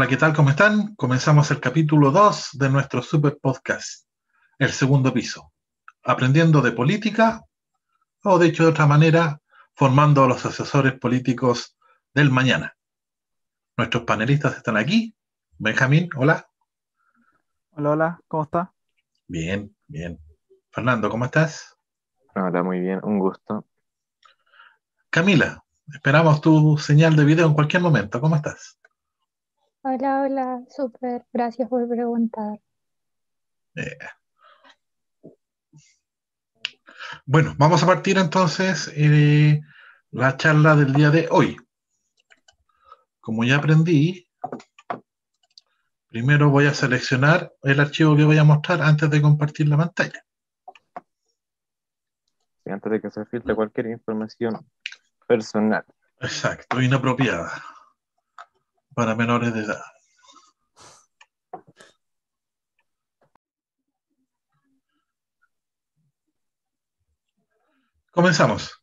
Hola, ¿qué tal? ¿Cómo están? Comenzamos el capítulo 2 de nuestro super podcast, el segundo piso, aprendiendo de política, o dicho de otra manera, formando a los asesores políticos del mañana. Nuestros panelistas están aquí. Benjamín, hola. Hola, hola, ¿cómo está? Bien, bien. Fernando, ¿cómo estás? Hola, muy bien, un gusto. Camila, esperamos tu señal de video en cualquier momento. ¿Cómo estás? Hola, hola, súper, gracias por preguntar. Eh, bueno, vamos a partir entonces la charla del día de hoy. Como ya aprendí, primero voy a seleccionar el archivo que voy a mostrar antes de compartir la pantalla. Sí, antes de que se filtre cualquier información personal. Exacto, inapropiada para menores de edad. Comenzamos.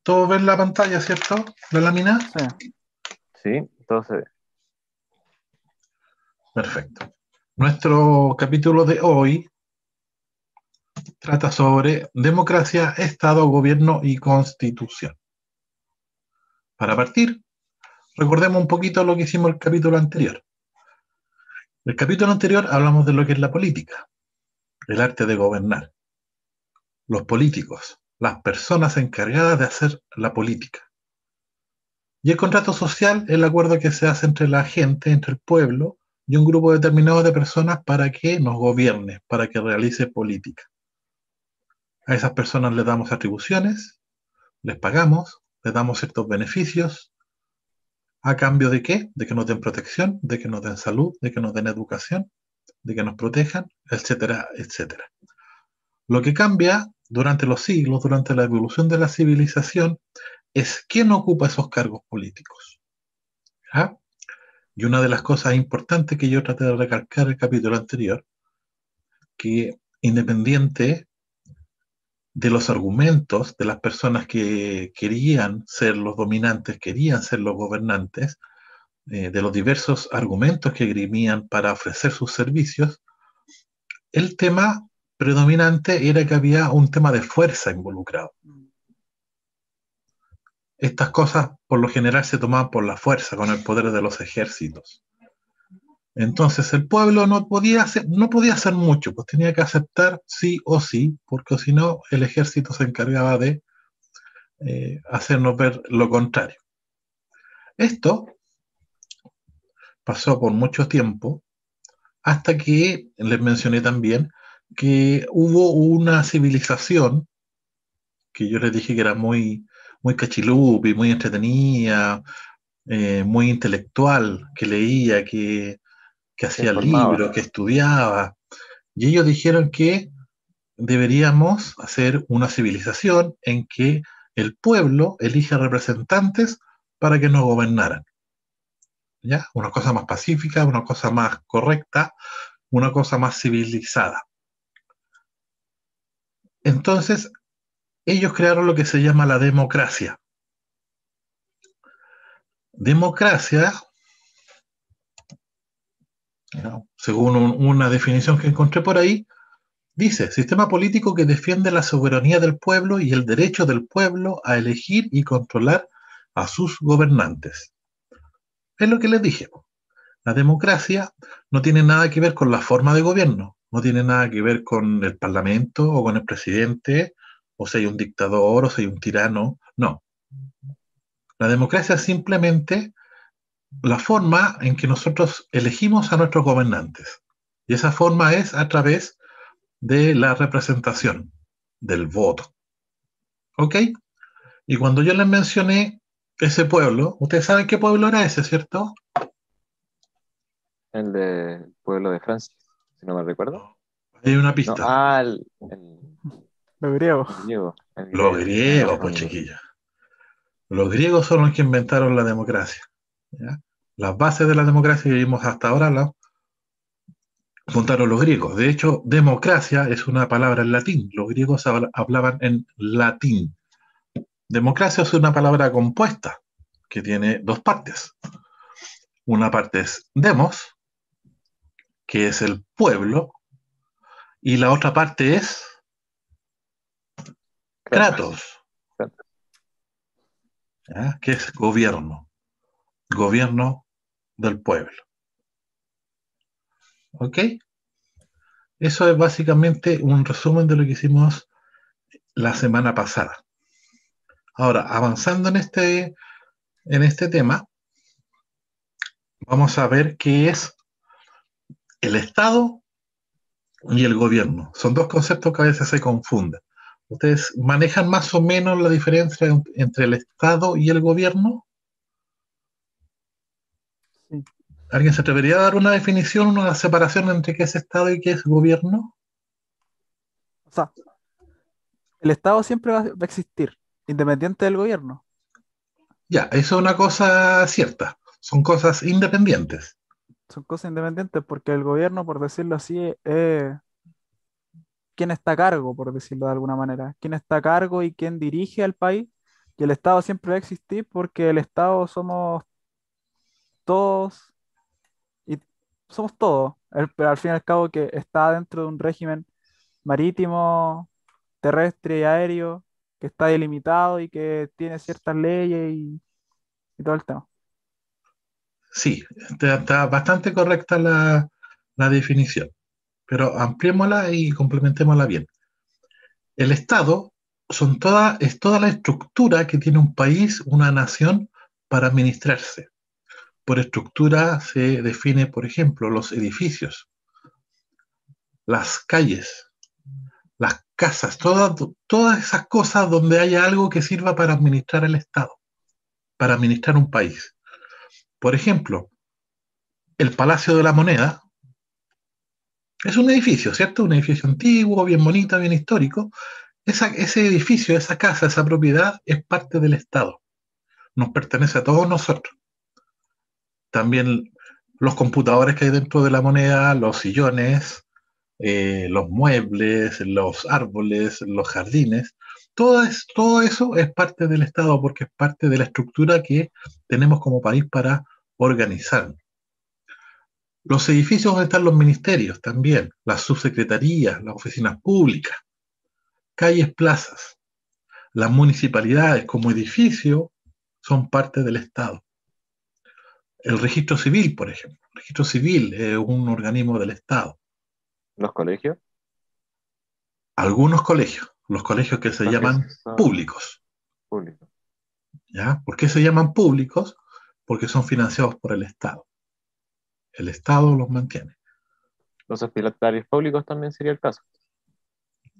¿Todos ven la pantalla, cierto? ¿La lámina? Sí, Sí, todo se ve. Perfecto. Nuestro capítulo de hoy trata sobre democracia, Estado, gobierno y constitución. Para partir, recordemos un poquito lo que hicimos el capítulo anterior. El capítulo anterior hablamos de lo que es la política, el arte de gobernar, los políticos, las personas encargadas de hacer la política. Y el contrato social es el acuerdo que se hace entre la gente, entre el pueblo y un grupo determinado de personas para que nos gobierne, para que realice política. A esas personas les damos atribuciones, les pagamos, les damos ciertos beneficios. ¿A cambio de qué? De que nos den protección, de que nos den salud, de que nos den educación, de que nos protejan, etcétera, etcétera. Lo que cambia durante los siglos, durante la evolución de la civilización, es quién ocupa esos cargos políticos. ¿Ah? Y una de las cosas importantes que yo traté de recalcar en el capítulo anterior, que independiente de los argumentos de las personas que querían ser los dominantes, querían ser los gobernantes, de los diversos argumentos que grimían para ofrecer sus servicios, el tema predominante era que había un tema de fuerza involucrado. Estas cosas por lo general se tomaban por la fuerza, con el poder de los ejércitos. Entonces el pueblo no podía hacer mucho, pues tenía que aceptar sí o sí, porque si no el ejército se encargaba de hacernos ver lo contrario. Esto pasó por mucho tiempo hasta que les mencioné también que hubo una civilización que yo les dije que era muy cachilupi, muy entretenida, muy intelectual, que leía, que Se hacía informaba. libros, que estudiaba. Y ellos dijeron que deberíamos hacer una civilización en que el pueblo elige representantes para que nos gobernaran. ¿Ya? Una cosa más pacífica, una cosa más correcta, una cosa más civilizada. Entonces, ellos crearon lo que se llama la democracia. Democracia, ¿no? Según una definición que encontré por ahí, dice, sistema político que defiende la soberanía del pueblo y el derecho del pueblo a elegir y controlar a sus gobernantes. Es lo que les dije. La democracia no tiene nada que ver con la forma de gobierno, no tiene nada que ver con el parlamento o con el presidente, o si hay un dictador o si hay un tirano. No. La democracia es simplemente la forma en que nosotros elegimos a nuestros gobernantes. Y esa forma es a través de la representación, del voto. ¿Ok? Y cuando yo les mencioné ese pueblo, ustedes saben qué pueblo era ese, ¿cierto? El del pueblo de Francia, si no me recuerdo. Hay una No, pista. lo griego. el griego, el Los griego. No, griegos, no, pues no. chiquillos. Los griegos son los que inventaron la democracia. ¿Ya? Las bases de la democracia que vivimos hasta ahora las fundaron los griegos. De hecho, democracia es una palabra en latín. Los griegos hablaban en latín. Democracia es una palabra compuesta que tiene dos partes. Una parte es demos, que es el pueblo, y la otra parte es kratos, ¿ya? Que es gobierno del pueblo. ¿Ok? Eso es básicamente un resumen de lo que hicimos la semana pasada. Ahora, avanzando en este tema, vamos a ver qué es el Estado y el gobierno. Son dos conceptos que a veces se confunden. ¿Ustedes manejan más o menos la diferencia entre el Estado y el gobierno? Sí. ¿Alguien se atrevería a dar una definición, una separación entre qué es Estado y qué es gobierno? O sea, el Estado siempre va a existir, independiente del gobierno. Ya, eso es una cosa cierta. Son cosas independientes. Son cosas independientes porque el gobierno, por decirlo así, es quien está a cargo, por decirlo de alguna manera. Quien está a cargo y quien dirige al país. Y el Estado siempre va a existir porque el Estado somos todos y somos todos. Pero al fin y al cabo que está dentro de un régimen marítimo, terrestre y aéreo que está delimitado y que tiene ciertas leyes y todo el tema. Sí, está bastante correcta la definición, pero ampliémosla y complementémosla bien. El Estado es toda la estructura que tiene un país, una nación, para administrarse. Por estructura se define, por ejemplo, los edificios, las calles, las casas, todas esas cosas donde haya algo que sirva para administrar el Estado, para administrar un país. Por ejemplo, el Palacio de la Moneda es un edificio, ¿cierto? Un edificio antiguo, bien bonito, bien histórico. Ese edificio, esa casa, esa propiedad es parte del Estado. Nos pertenece a todos nosotros. También los computadores que hay dentro de la moneda, los sillones, los muebles, los árboles, los jardines, todo eso es parte del Estado porque es parte de la estructura que tenemos como país para organizarnos. Los edificios donde están los ministerios también, las subsecretarías, las oficinas públicas, calles, plazas, las municipalidades como edificio son parte del Estado. El registro civil, por ejemplo. El registro civil es un organismo del Estado. Los colegios, Algunos colegios, los colegios que se porque llaman son públicos. públicos. ¿Ya? ¿Por qué se llaman públicos? Porque son financiados por el Estado. El Estado los mantiene. Los hospitales públicos también sería el caso.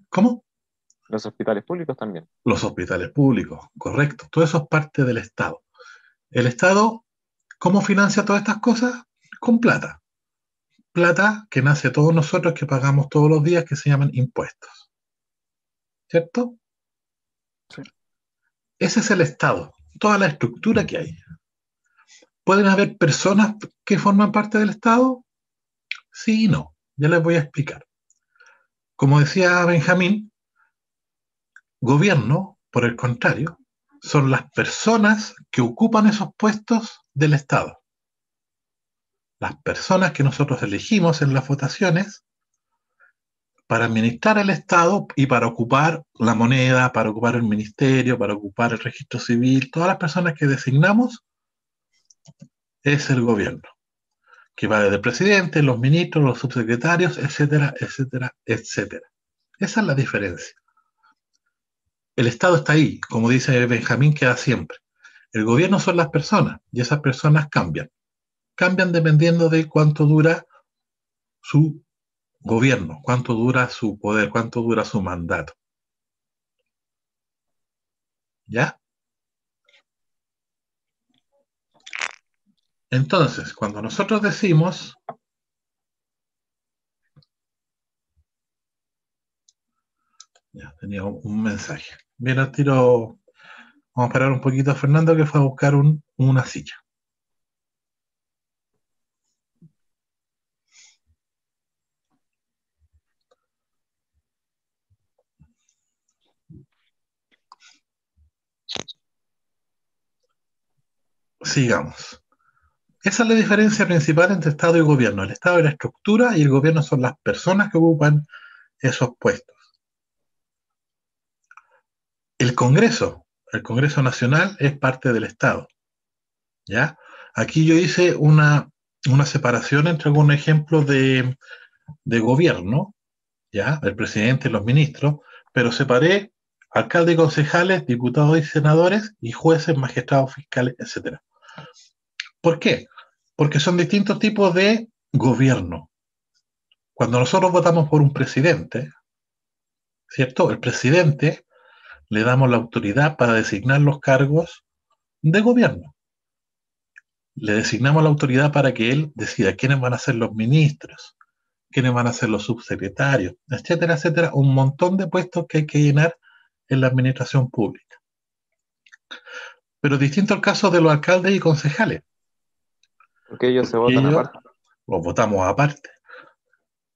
¿Cómo? Los hospitales públicos también. Los hospitales públicos, correcto. Todo eso es parte del Estado. El Estado, ¿cómo financia todas estas cosas? Con plata. Plata que nace de todos nosotros que pagamos todos los días que se llaman impuestos. ¿Cierto? Sí. Ese es el Estado, toda la estructura que hay. ¿Pueden haber personas que forman parte del Estado? Sí y no. Ya les voy a explicar. Como decía Benjamín, gobierno, por el contrario, son las personas que ocupan esos puestos del Estado. Las personas que nosotros elegimos en las votaciones para administrar el Estado y para ocupar la moneda, para ocupar el ministerio, para ocupar el registro civil, todas las personas que designamos es el gobierno, que va desde el presidente, los ministros, los subsecretarios, etcétera, etcétera, etcétera. Esa es la diferencia. El Estado está ahí, como dice Benjamín, queda siempre. El gobierno son las personas y esas personas cambian. Cambian dependiendo de cuánto dura su gobierno, cuánto dura su poder, cuánto dura su mandato. ¿Ya? Entonces, cuando nosotros decimos, ya tenía un mensaje. Bien, al tiro, vamos a parar un poquito a Fernando que fue a buscar una silla. Sigamos. Esa es la diferencia principal entre Estado y gobierno. El Estado es la estructura y el gobierno son las personas que ocupan esos puestos. El Congreso Nacional es parte del Estado, ¿ya? Aquí yo hice una separación entre algunos ejemplos de gobierno, ¿ya? El presidente y los ministros, pero separé alcaldes y concejales, diputados y senadores, y jueces, magistrados, fiscales, etc. ¿Por qué? Porque son distintos tipos de gobierno. Cuando nosotros votamos por un presidente, ¿cierto? El presidente le damos la autoridad para designar los cargos de gobierno. Le designamos la autoridad para que él decida quiénes van a ser los ministros, quiénes van a ser los subsecretarios, etcétera, etcétera. Un montón de puestos que hay que llenar en la administración pública. Pero distinto al caso de los alcaldes y concejales. Porque ellos se votan Ellos aparte. los votamos aparte.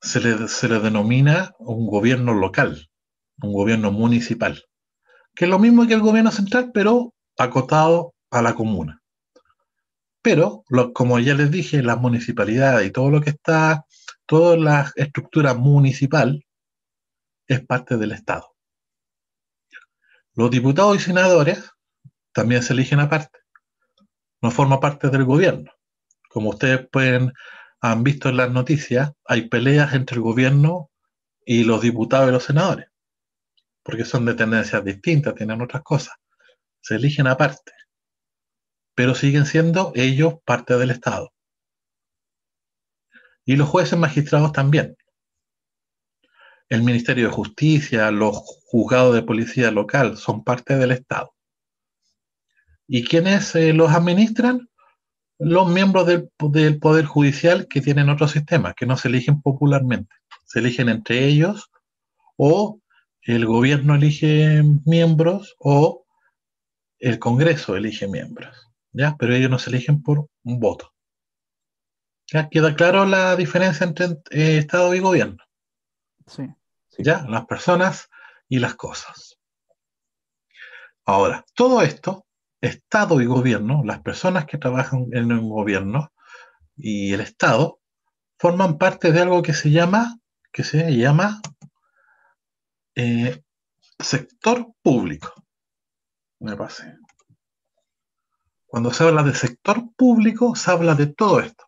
Se le denomina un gobierno local, un gobierno municipal, que es lo mismo que el gobierno central, pero acotado a la comuna. Pero, como ya les dije, las municipalidades y todo lo que está, toda la estructura municipal es parte del Estado. Los diputados y senadores también se eligen aparte. No forman parte del gobierno. Como ustedes han visto en las noticias, hay peleas entre el gobierno y los diputados y los senadores, porque son de tendencias distintas, tienen otras cosas. Se eligen aparte, pero siguen siendo ellos parte del Estado. Y los jueces magistrados también. El Ministerio de Justicia, los juzgados de policía local son parte del Estado. ¿Y quiénes los administran? Los miembros del Poder Judicial que tienen otro sistema, que no se eligen popularmente. Se eligen entre ellos, o el gobierno elige miembros, o el Congreso elige miembros, ¿ya? Pero ellos no se eligen por un voto. ¿Ya? ¿Queda claro la diferencia entre Estado y gobierno? Sí. Sí. ¿Ya? Las personas y las cosas. Ahora, todo esto, Estado y gobierno, las personas que trabajan en un gobierno y el Estado, forman parte de algo que se llama sector público. Me pasé. Cuando se habla de sector público, se habla de todo esto.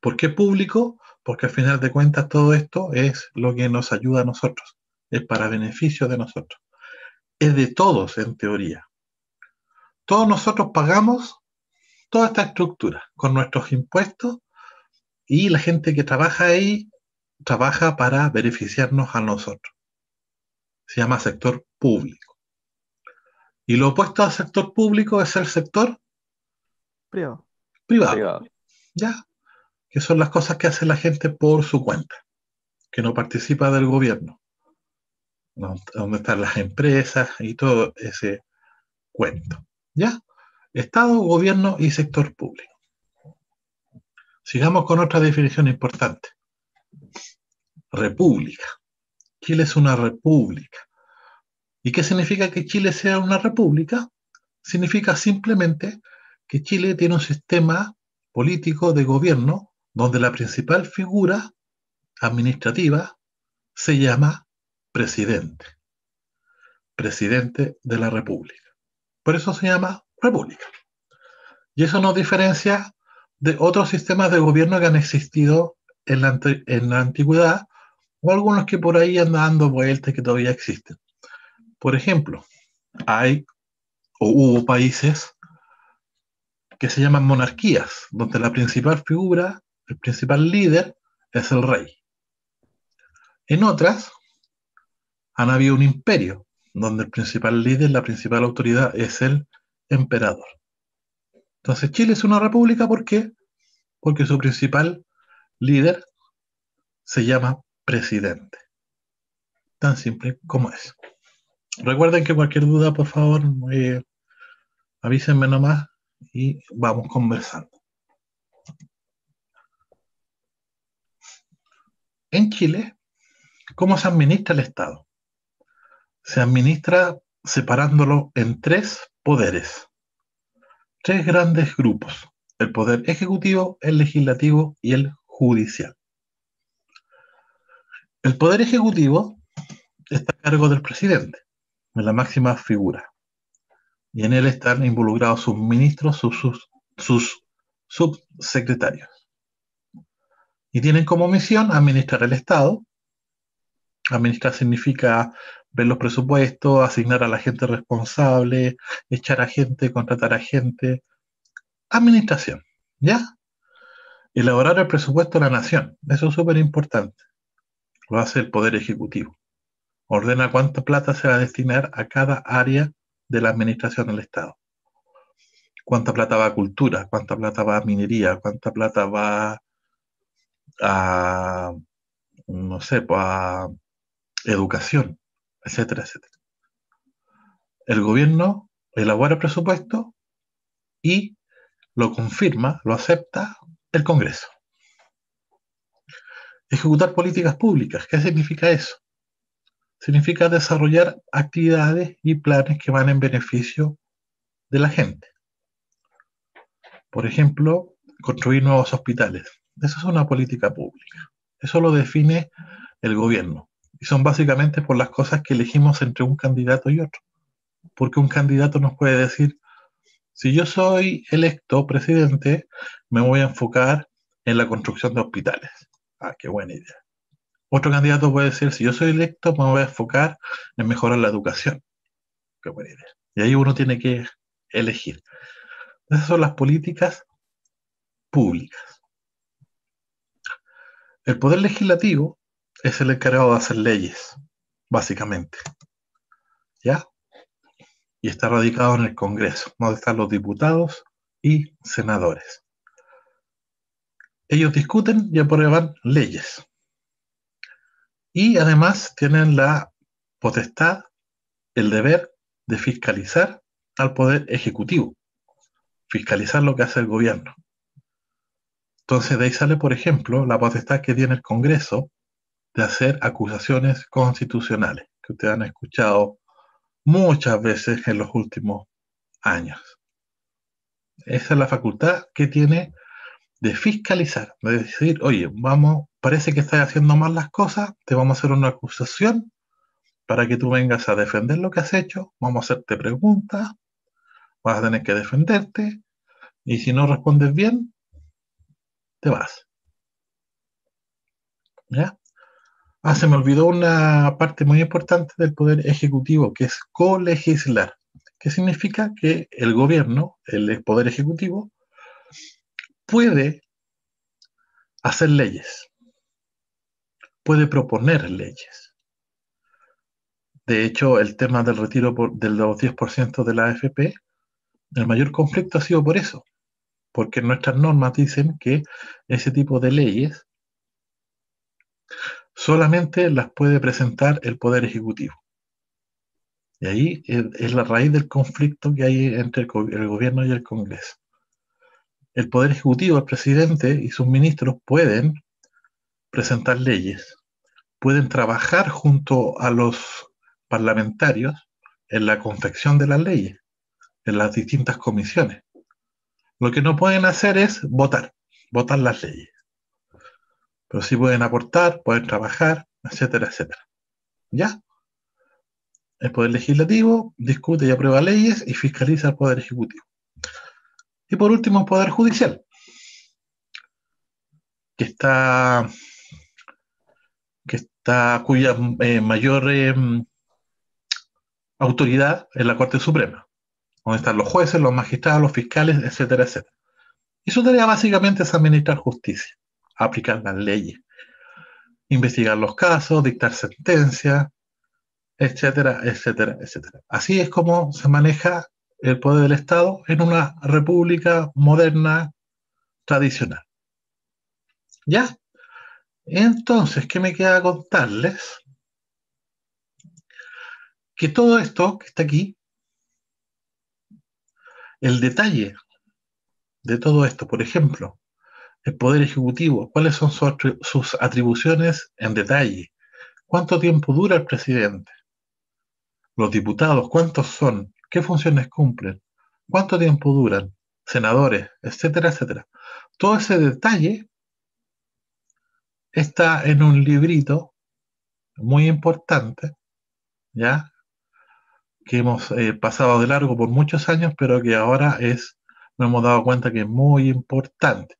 ¿Por qué público? Porque al final de cuentas todo esto es lo que nos ayuda a nosotros, es para beneficio de nosotros. Es de todos en teoría. Todos nosotros pagamos toda esta estructura con nuestros impuestos y la gente que trabaja ahí trabaja para beneficiarnos a nosotros. Se llama sector público. Y lo opuesto al sector público es el sector Privado. privado. ¿Ya? Que son las cosas que hace la gente por su cuenta, que no participa del gobierno, donde están las empresas y todo ese cuento. ¿Ya? Estado, gobierno y sector público. Sigamos con otra definición importante. República. Chile es una república. ¿Y qué significa que Chile sea una república? Significa simplemente que Chile tiene un sistema político de gobierno donde la principal figura administrativa se llama presidente. Presidente de la República. Por eso se llama república. Y eso nos diferencia de otros sistemas de gobierno que han existido en la antigüedad, o algunos que por ahí andan dando vueltas que todavía existen. Por ejemplo, hubo países que se llaman monarquías, donde la principal figura, el principal líder, es el rey. En otras, han habido un imperio, donde el principal líder, la principal autoridad es el emperador. Entonces Chile es una república, ¿por qué? Porque su principal líder se llama presidente. Tan simple como es. Recuerden que cualquier duda, por favor, avísenme nomás y vamos conversando. En Chile, ¿cómo se administra el Estado? Se administra separándolo en tres poderes, tres grandes grupos. el poder ejecutivo, el legislativo y el judicial. El poder ejecutivo está a cargo del presidente, de la máxima figura, y en él están involucrados sus ministros, sus subsecretarios, y tienen como misión administrar el Estado. Administrar significa ver los presupuestos, asignar a la gente responsable, echar a gente, contratar a gente. Administración, ¿ya? Elaborar el presupuesto de la nación. Eso es súper importante. Lo hace el Poder Ejecutivo. Ordena cuánta plata se va a destinar a cada área de la administración del Estado. Cuánta plata va a cultura, cuánta plata va a minería, cuánta plata va a, no sé, a educación, etcétera, etcétera. El gobierno elabora el presupuesto y lo confirma, lo acepta el Congreso. Ejecutar políticas públicas. ¿Qué significa eso? Significa desarrollar actividades y planes que van en beneficio de la gente. Por ejemplo, construir nuevos hospitales. Eso es una política pública. Eso lo define el gobierno. Y son básicamente por las cosas que elegimos entre un candidato y otro. Porque un candidato nos puede decir, si yo soy electo presidente, me voy a enfocar en la construcción de hospitales. Ah, qué buena idea. Otro candidato puede decir, si yo soy electo, me voy a enfocar en mejorar la educación. Qué buena idea. Y ahí uno tiene que elegir. Esas son las políticas públicas. El poder legislativo es el encargado de hacer leyes, básicamente. ¿Ya? Y está radicado en el Congreso, donde están los diputados y senadores. Ellos discuten y aprueban leyes. Y además tienen la potestad, el deber de fiscalizar al poder ejecutivo, fiscalizar lo que hace el gobierno. Entonces de ahí sale, por ejemplo, la potestad que tiene el Congreso de hacer acusaciones constitucionales, que ustedes han escuchado muchas veces en los últimos años. Esa es la facultad que tiene de fiscalizar, de decir, oye, parece que estás haciendo mal las cosas, te vamos a hacer una acusación para que tú vengas a defender lo que has hecho, vamos a hacerte preguntas, vas a tener que defenderte, y si no respondes bien, te vas. ¿Ya? Se me olvidó una parte muy importante del poder ejecutivo, que es colegislar. ¿Qué significa? Que el gobierno, el poder ejecutivo, puede hacer leyes, puede proponer leyes. De hecho, el tema del retiro de los 10% de la AFP, el mayor conflicto ha sido por eso, porque nuestras normas dicen que ese tipo de leyes solamente las puede presentar el Poder Ejecutivo. Y ahí es la raíz del conflicto que hay entre el gobierno y el Congreso. El Poder Ejecutivo, el presidente y sus ministros pueden presentar leyes, pueden trabajar junto a los parlamentarios en la confección de las leyes, en las distintas comisiones. Lo que no pueden hacer es votar las leyes. Pero sí pueden aportar, pueden trabajar, etcétera, etcétera. ¿Ya? El Poder Legislativo discute y aprueba leyes y fiscaliza al Poder Ejecutivo. Y por último, el Poder Judicial, cuya mayor autoridad es la Corte Suprema, donde están los jueces, los magistrados, los fiscales, etcétera, etcétera. Y su tarea básicamente es administrar justicia, aplicar las leyes, investigar los casos, dictar sentencias, etcétera, etcétera, etcétera. Así es como se maneja el poder del Estado en una república moderna tradicional. ¿Ya? Entonces, ¿qué me queda contarles? Que todo esto que está aquí, el detalle de todo esto, por ejemplo, el Poder Ejecutivo, cuáles son sus atribuciones en detalle, cuánto tiempo dura el presidente, los diputados, cuántos son, qué funciones cumplen, cuánto tiempo duran, senadores, etcétera, etcétera. Todo ese detalle está en un librito muy importante, ¿ya? Que hemos pasado de largo por muchos años, pero que ahora nos hemos dado cuenta que es muy importante.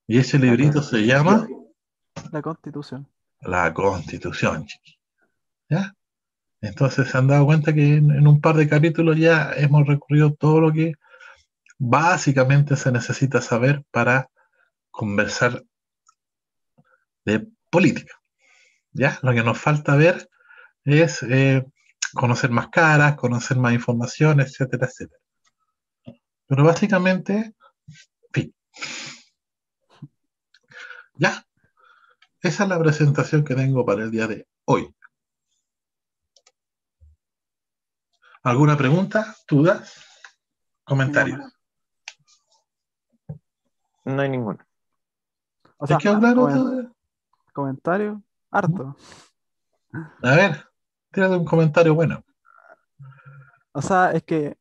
Y ese La librito se llama La Constitución. la Constitución, ¿ya? Entonces se han dado cuenta que en un par de capítulos ya hemos recorrido todo lo que básicamente se necesita saber para conversar de política, ¿ya? Lo que nos falta ver es conocer más caras, conocer más información, etcétera, etcétera. Pero básicamente, fin, ya, esa es la presentación que tengo para el día de hoy. ¿Alguna pregunta, dudas, comentarios? Ninguna. No hay ninguna. O ¿Te sea, quedó claro? comentarios, harto. A ver, tírate un comentario bueno. O sea, es que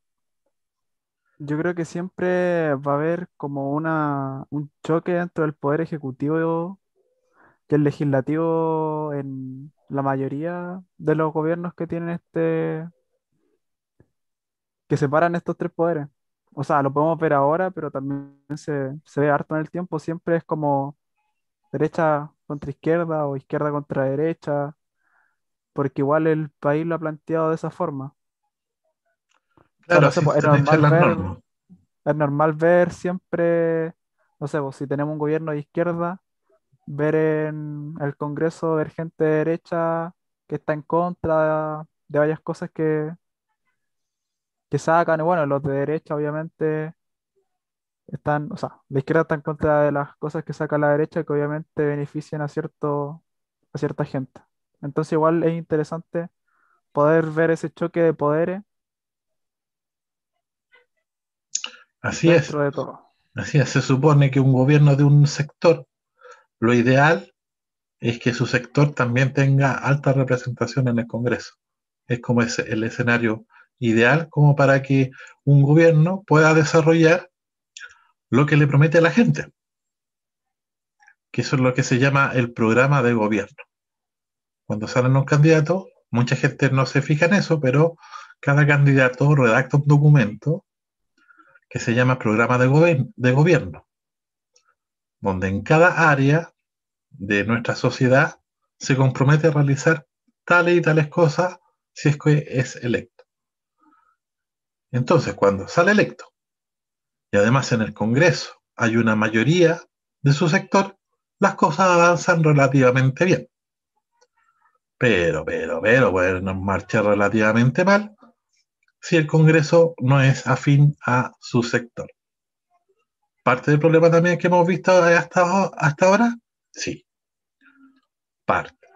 yo creo que siempre va a haber como un choque dentro del poder ejecutivo y el legislativo en la mayoría de los gobiernos que tienen que separan estos tres poderes. O sea, lo podemos ver ahora, pero también se ve harto en el tiempo. Siempre es como derecha contra izquierda o izquierda contra derecha, porque igual el país lo ha planteado de esa forma. O sea, Claro, no sé, así pues, están hechas las normas. es normal ver siempre, no sé, pues, si tenemos un gobierno de izquierda, ver en el Congreso, ver gente de derecha que está en contra de varias cosas que sacan, y bueno, los de derecha obviamente están, o sea, la izquierda está en contra de las cosas que saca la derecha que obviamente benefician a cierta gente. Entonces igual es interesante poder ver ese choque de poderes Así es, dentro de todo. así es. Se supone que un gobierno de un sector, lo ideal es que su sector también tenga alta representación en el Congreso. Es como el escenario ideal como para que un gobierno pueda desarrollar lo que le promete a la gente, que eso es lo que se llama el programa de gobierno. Cuando salen los candidatos, mucha gente no se fija en eso, pero cada candidato redacta un documento que se llama programa de gobierno, donde en cada área de nuestra sociedad se compromete a realizar tales y tales cosas si es que es electo. Entonces, cuando sale electo y además en el Congreso hay una mayoría de su sector, las cosas avanzan relativamente bien. Pero, pueden marchar relativamente mal si el Congreso no es afín a su sector. Parte del problema también que hemos visto hasta ahora, sí, parte.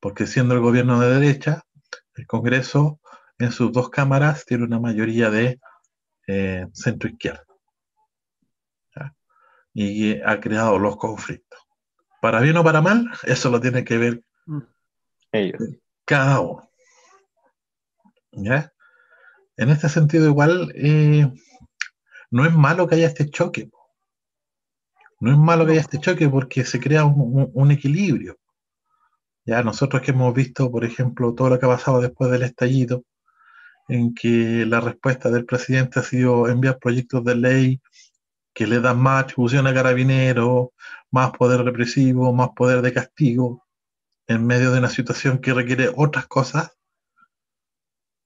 Porque siendo el gobierno de derecha, el Congreso en sus dos cámaras tiene una mayoría de centro izquierda, ¿ya? Y ha creado los conflictos. Para bien o para mal, eso lo tiene que ver Mm. Ellos. cada uno, ¿ya? En este sentido, igual, no es malo que haya este choque. No es malo que haya No, este choque porque se crea un equilibrio. Ya nosotros que hemos visto, por ejemplo, todo lo que ha pasado después del estallido, en que la respuesta del presidente ha sido enviar proyectos de ley que le dan más atribución a carabineros, más poder represivo, más poder de castigo, en medio de una situación que requiere otras cosas.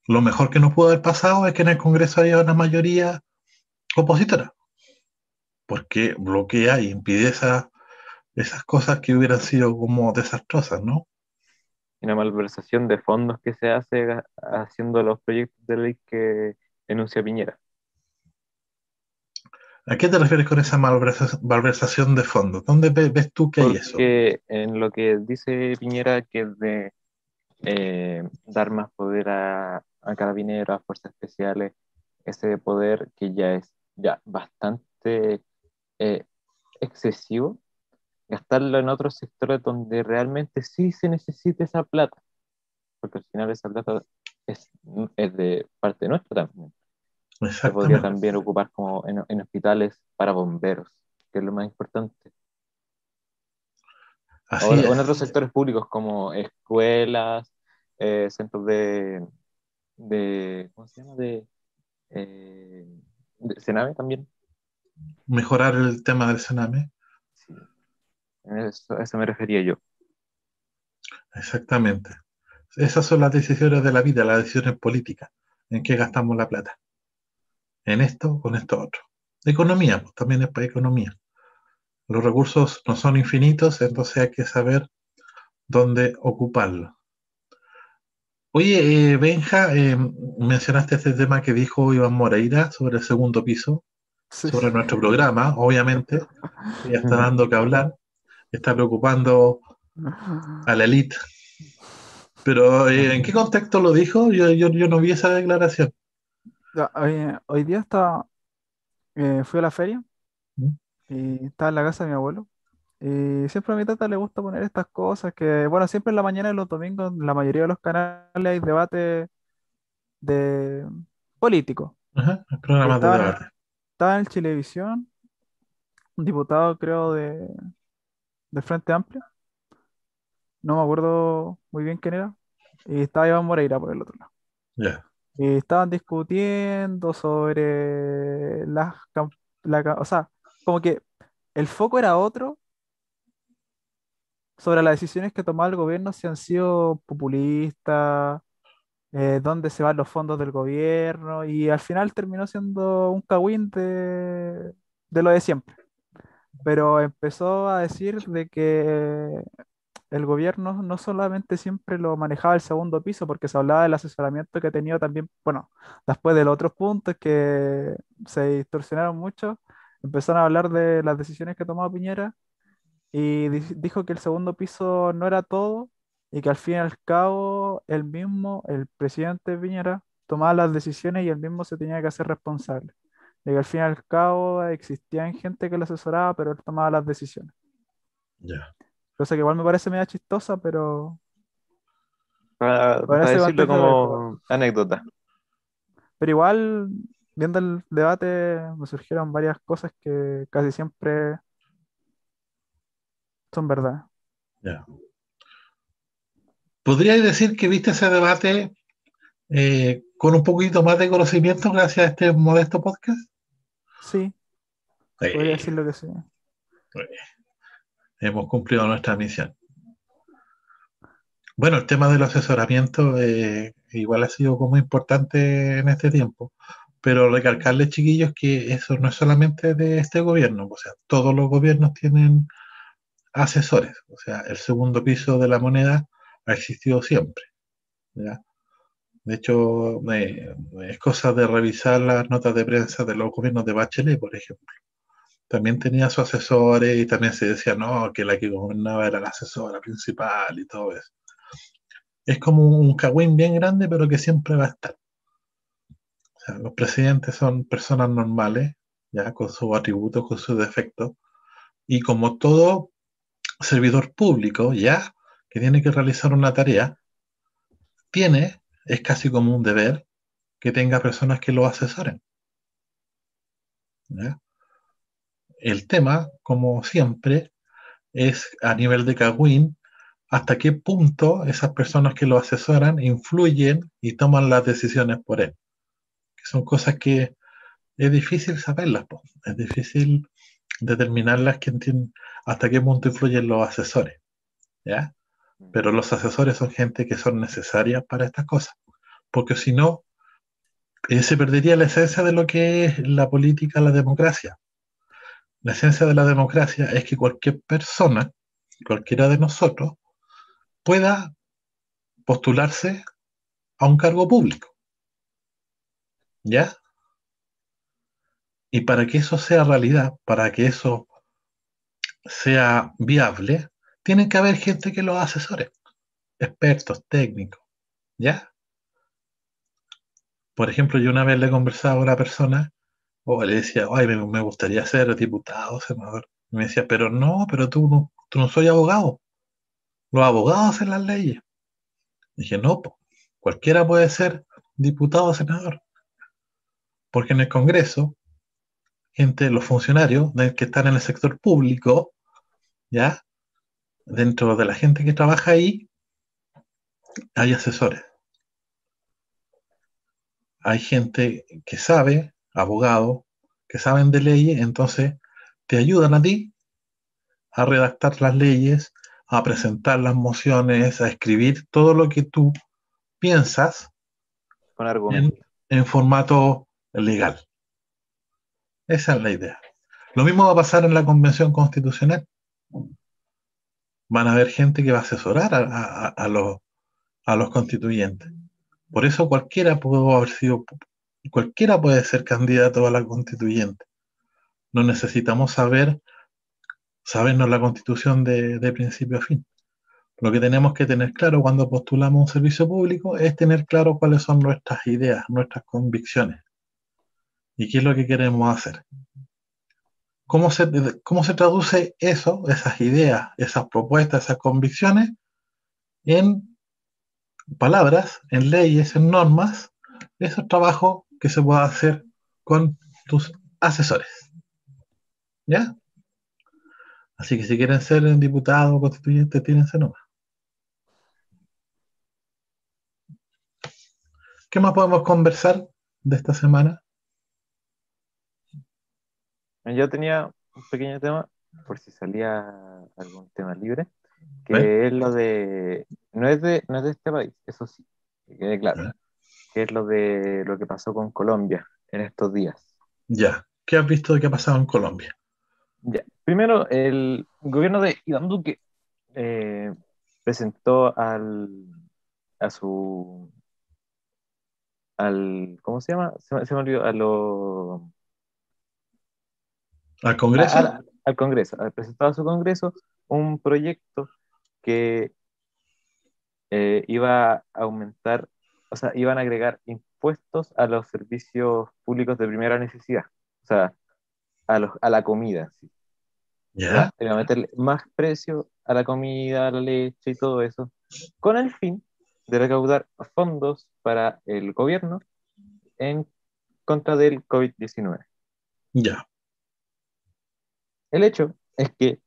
Lo mejor que nos pudo haber pasado es que en el Congreso haya una mayoría opositora, porque bloquea e impide esas cosas que hubieran sido como desastrosas, ¿no? Una malversación de fondos que se hace haciendo los proyectos de ley que enuncia Piñera. ¿A qué te refieres con esa malversación de fondos? ¿Dónde ves tú que hay eso? Porque en lo que dice Piñera, que es de dar más poder a carabineros, a fuerzas especiales, ese poder que ya es ya bastante eh, excesivo, gastarlo en otros sectores donde realmente sí se necesita esa plata, porque al final esa plata es, es de parte nuestra también. Se podría Exactamente. también ocupar como en hospitales para bomberos, que es lo más importante. Así O en es. otros sectores públicos como escuelas, centros ¿cómo se llama? De Sename también. Mejorar el tema del Sename. Sí, a eso me refería yo. Exactamente. Esas son las decisiones de la vida, las decisiones políticas. ¿En qué gastamos la plata? ¿En esto o en esto otro? Economía, pues también es para economía. Los recursos no son infinitos, entonces hay que saber dónde ocuparlos. Oye, Benja, mencionaste este tema que dijo Iván Moreira sobre el segundo piso, Sí. sobre nuestro programa, obviamente, que ya está dando que hablar, está preocupando a la élite. Pero, ¿en qué contexto lo dijo? Yo no vi esa declaración. Ya, hoy día fui a la feria ¿Mm? y estaba en la casa de mi abuelo. Y siempre a mi tata le gusta poner estas cosas que, bueno, siempre en la mañana de los domingos, en la mayoría de los canales hay debate de políticos. Ajá, el Y programa de debate. estaba en Chilevisión, un diputado creo del Frente Amplio, no me acuerdo muy bien quién era, y estaba Iván Moreira por el otro lado. Ya, Y estaban discutiendo sobre o sea, como que el foco era otro sobre las decisiones que tomaba el gobierno, si han sido populistas, dónde se van los fondos del gobierno, y al final terminó siendo un cagüín de lo de siempre. Pero empezó a decir de que el gobierno no solamente siempre lo manejaba el segundo piso, porque se hablaba del asesoramiento que ha tenido también, bueno, después de los otros puntos que se distorsionaron mucho, empezaron a hablar de las decisiones que tomaba Piñera y dijo que el segundo piso no era todo y que al fin y al cabo él mismo, el presidente Piñera, tomaba las decisiones y él mismo se tenía que hacer responsable. De que al fin y al cabo existía gente que lo asesoraba, pero él tomaba las decisiones. ya. Cosa que igual me parece media chistosa, pero en Para ese decirlo contexto también, como anécdota. pero igual, viendo el debate, me surgieron varias cosas que casi siempre son verdad. Ya. ¿Podríais decir que viste ese debate con un poquito más de conocimiento gracias a este modesto podcast? Sí, podría Eh, decirlo que sí. Hemos cumplido nuestra misión. Bueno, el tema del asesoramiento igual ha sido como importante en este tiempo, pero recalcarles, chiquillos, que eso no es solamente de este gobierno, o sea, todos los gobiernos tienen asesores, o sea, el segundo piso de la moneda ha existido siempre, ¿ya? De hecho, es cosa de revisar las notas de prensa de los gobiernos de Bachelet, por ejemplo. También tenía sus asesores y también se decía, no, que la que gobernaba era la asesora principal y todo eso. Es como un cagüín bien grande, pero que siempre va a estar. O sea, los presidentes son personas normales, ya con sus atributos, con sus defectos, y como todo servidor público, ya que tiene que realizar una tarea, es casi como un deber que tenga personas que lo asesoren. ¿Ya? El tema, como siempre, es a nivel de cagüín, hasta qué punto esas personas que lo asesoran influyen y toman las decisiones por él. Que son cosas que es difícil saberlas, po. Es difícil determinarlas hasta qué punto influyen los asesores, ¿ya? Pero los asesores son gente que son necesarias para estas cosas, porque si no, se perdería la esencia de lo que es la política, la democracia. La esencia de la democracia es que cualquier persona, cualquiera de nosotros, pueda postularse a un cargo público, ¿ya? Y para que eso sea realidad, para que eso sea viable, tiene que haber gente que lo asesore, expertos, técnicos, ¿ya? Por ejemplo, yo una vez le conversaba a una persona, o le decía, ay, me gustaría ser diputado, senador. Y me decía, pero no, pero tú no soy abogado. Los abogados hacen las leyes. Dije, no, po, cualquiera puede ser diputado o senador. Porque en el Congreso, los funcionarios que están en el sector público, ¿ya? Dentro de la gente que trabaja ahí, hay asesores. Hay gente que sabe, abogados, que saben de leyes, entonces te ayudan a ti a redactar las leyes, a presentar las mociones, a escribir todo lo que tú piensas Con argumentos. en formato legal. Esa es la idea. Lo mismo va a pasar en la Convención Constitucional. Van a haber gente que va a asesorar a los constituyentes. Por eso cualquiera puede ser candidato a la constituyente. No necesitamos sabernos la constitución de principio a fin. Lo que tenemos que tener claro cuando postulamos un servicio público es tener claro cuáles son nuestras ideas, nuestras convicciones y qué es lo que queremos hacer. ¿Cómo se traduce eso, esas ideas, esas propuestas, esas convicciones en palabras, en leyes, en normas? Eso es trabajo que se puede hacer con tus asesores. ¿Ya? Así que si quieren ser diputados o constituyentes, tírense nomás. ¿Qué más podemos conversar de esta semana? Yo tenía un pequeño tema, por si salía algún tema libre, que es lo de, no es de este país, eso sí, que quede claro, que es lo de lo que pasó con Colombia en estos días. Ya. ¿Qué has visto de qué ha pasado en Colombia? Ya. Primero, el gobierno de Iván Duque presentó a su, ¿cómo se llama? Se me olvidó, ¿Al Congreso? al Congreso, presentó a su Congreso un proyecto que iba a aumentar, o sea, iban a agregar impuestos a los servicios públicos de primera necesidad, o sea, a la comida, ¿sí? ¿Ya? Iba a meterle más precio a la comida, a la leche y todo eso, con el fin de recaudar fondos para el gobierno en contra del COVID-19. Ya. El hecho es que,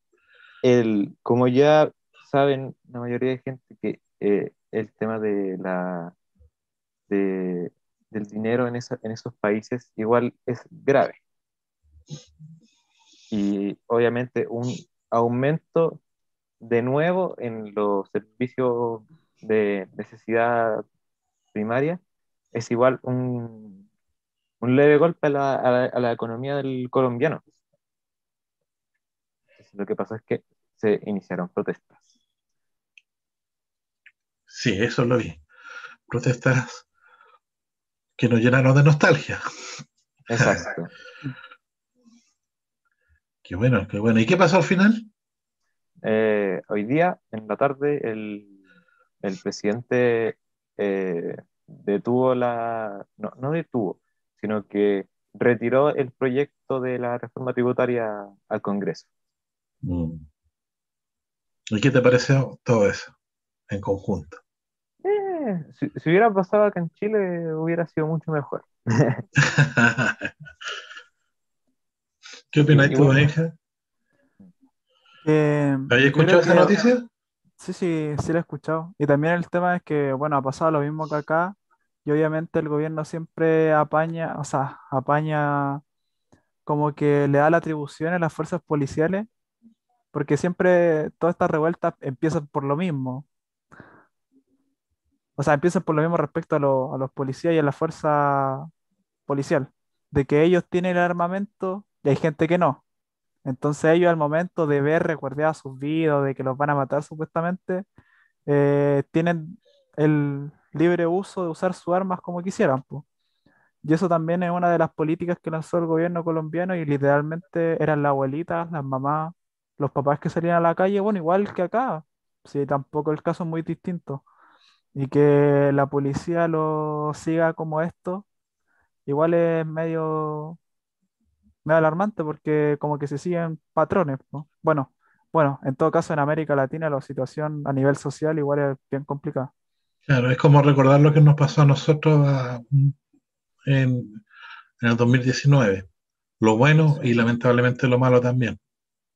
como ya saben la mayoría de gente, que el tema de- del dinero en esos países igual es grave. Y obviamente un aumento de nuevo en los servicios de necesidad primaria es igual un leve golpe a la economía del colombiano. Entonces, lo que pasó es que se iniciaron protestas. Sí, eso lo vi. Protestas que nos llenaron de nostalgia. Exacto. Qué bueno, qué bueno. ¿Y qué pasó al final? Hoy día, en la tarde, el presidente detuvo no detuvo, sino que retiró el proyecto de la reforma tributaria al Congreso. Mm. ¿Y qué te pareció todo eso en conjunto? Si hubiera pasado acá en Chile, hubiera sido mucho mejor. ¿Qué opinas Y tú, bueno, hija? ¿Habías Yo escuchado creo esa que noticia? sí, sí, sí lo he escuchado. Y también el tema es que, bueno, ha pasado lo mismo que acá. Y obviamente el gobierno siempre apaña, o sea, apaña como que le da la atribución a las fuerzas policiales, porque siempre todas estas revueltas empiezan por lo mismo. O sea, empiezan por lo mismo respecto a los policías y a la fuerza policial, de que ellos tienen el armamento y hay gente que no. Entonces ellos al momento de ver recuerdeadas sus vidas, de que los van a matar supuestamente, tienen el libre uso de usar sus armas como quisieran, po. Y eso también es una de las políticas que lanzó el gobierno colombiano y literalmente eran las abuelitas, las mamás, los papás que salían a la calle, bueno, igual que acá, sí, tampoco el caso es muy distinto. Y que la policía lo siga como esto, igual es medio alarmante porque como que se siguen patrones, ¿no? Bueno, en todo caso en América Latina la situación a nivel social igual es bien complicada. Claro, es como recordar lo que nos pasó a nosotros en, en el 2019. Lo bueno y lamentablemente lo malo también.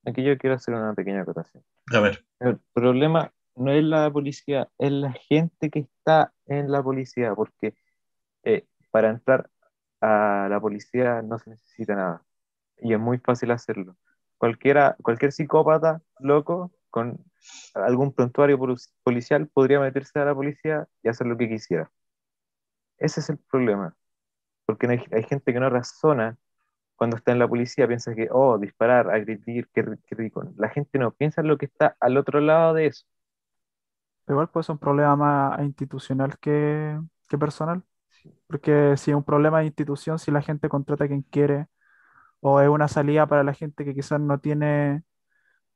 Aquí yo quiero hacer una pequeña acotación. A ver, El problema no es la policía, es la gente que está en la policía, porque para entrar a la policía no se necesita nada y es muy fácil hacerlo. Cualquier psicópata loco con algún prontuario policial podría meterse a la policía y hacer lo que quisiera. Ese es el problema, porque hay gente que no razona cuando está en la policía, piensa que, oh, disparar, agredir, qué rico. La gente no piensa en lo que está al otro lado de eso. Igual pues es un problema más institucional que personal, porque si es un problema de institución, si la gente contrata a quien quiere, o es una salida para la gente que quizás no tiene